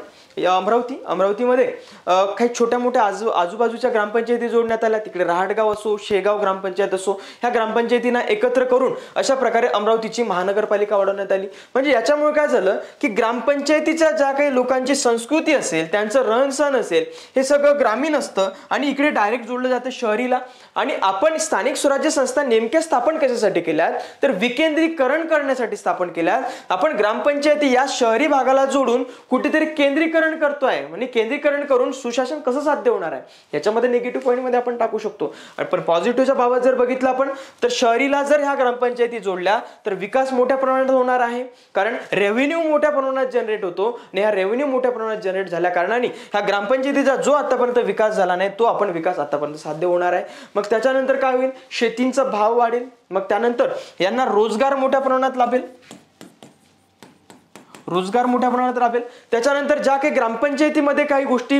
अमरावतीमध्ये काही छोट्या मोठ्या आजूबाजूच्या ग्रामपंचायती जोडण्यात आल्या. तिकडे रहाटगाव असो, शेगाव ग्रामपंचायत असो, ह्या ग्रामपंचायतींना एकत्र करून अशा प्रकारे अमरावतीची महानगरपालिका वाढवण्यात आली. म्हणजे याच्यामुळे काय झालं की ग्रामपंचायतीच्या ज्या काही लोकांची संस्कृती असेल, त्यांचं रहनसहन असेल, हे सगळं ग्रामीण असतं आणि इकडे डायरेक्ट जोडलं जातं शहरीला. आणि आपण स्थानिक स्वराज्य संस्था नेमक्या स्थापन कशासाठी केल्यात, तर विकेंद्रीकरण करण्यासाठी स्थापन केल्यात. आपण ग्रामपंचायती या शहरी भागाला जोडून कुठेतरी केंद्रीकरण करतोय, म्हणजे केंद्रीकरण करून सुशासन कसं साध्य होणार आहे, याच्यामध्ये निगेटिव्ह पॉईंट मध्ये आपण टाकू शकतो. पण पॉझिटिव्हच्या बाबत जर बघितलं आपण, तर शहरीला जर ह्या ग्रामपंचायती जोडल्या तर विकास मोठ्या प्रमाणात होणार आहे, कारण रेव्हेन्यू मोठ्या प्रमाणात जनरेट होतो आणि ह्या रेव्हेन्यू मोठ्या प्रमाणात जनरेट झाल्या कारणाने ह्या ग्रामपंचायतीचा जो आतापर्यंत विकास झाला नाही, तो आपण विकास आतापर्यंत साध्य होणार आहे. मग त्याच्यानंतर काय होईल, शेतींचा भाव वाढेल, मग त्यानंतर यांना रोजगार मोठ्या प्रमाणात लाभेल, त्याच्यानंतर ज्या काही ग्रामपंचायतीमध्ये काही गोष्टी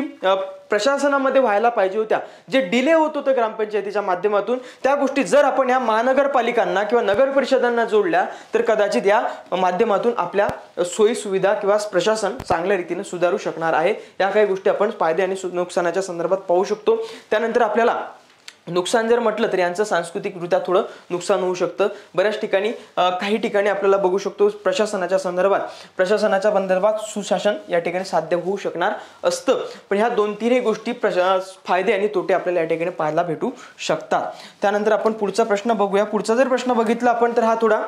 प्रशासनामध्ये व्हायला पाहिजे होत्या, जे डिले होत होतं ग्रामपंचायतीच्या माध्यमातून, त्या गोष्टी जर आपण या महानगरपालिकांना किंवा नगर परिषदांना जोडल्या तर कदाचित या माध्यमातून आपल्या सोयी सुविधा किंवा प्रशासन चांगल्या रीतीने सुधारू शकणार आहे. या काही गोष्टी आपण फायदे आणि नुकसानाच्या संदर्भात पाहू शकतो. त्यानंतर आपल्याला नुकसान जर म्हटलं तर यांचं सांस्कृतिकरित्या थोडं नुकसान होऊ शकतं. बऱ्याच ठिकाणी काही ठिकाणी आपल्याला बघू शकतो प्रशासनाच्या संदर्भात सुशासन या ठिकाणी साध्य होऊ शकणार असतं. पण ह्या 2-3 गोष्टी फायदे आणि तोटे आपल्याला या ठिकाणी पाहायला भेटू शकतात. त्यानंतर आपण पुढचा प्रश्न बघूया. पुढचा जर प्रश्न बघितला आपण तर हा थोडा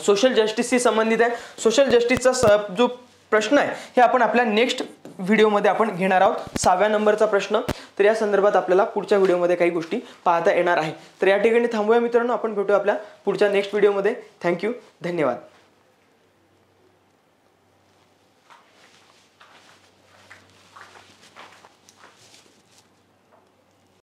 सोशल जस्टिसशी संबंधित आहे. सोशल जस्टिसचा जो प्रश्न आहे हे आपण आपल्या नेक्स्ट व्हिडिओमध्ये आपण घेणार आहोत, 6व्या नंबरचा प्रश्न. तर या संदर्भात आपल्याला पुढच्या व्हिडिओमध्ये काही गोष्टी पाहता येणार आहे. तर या ठिकाणी थांबूया मित्रांनो, आपण भेटूया आपल्या पुढच्या नेक्स्ट व्हिडिओमध्ये. थँक्यू, धन्यवाद.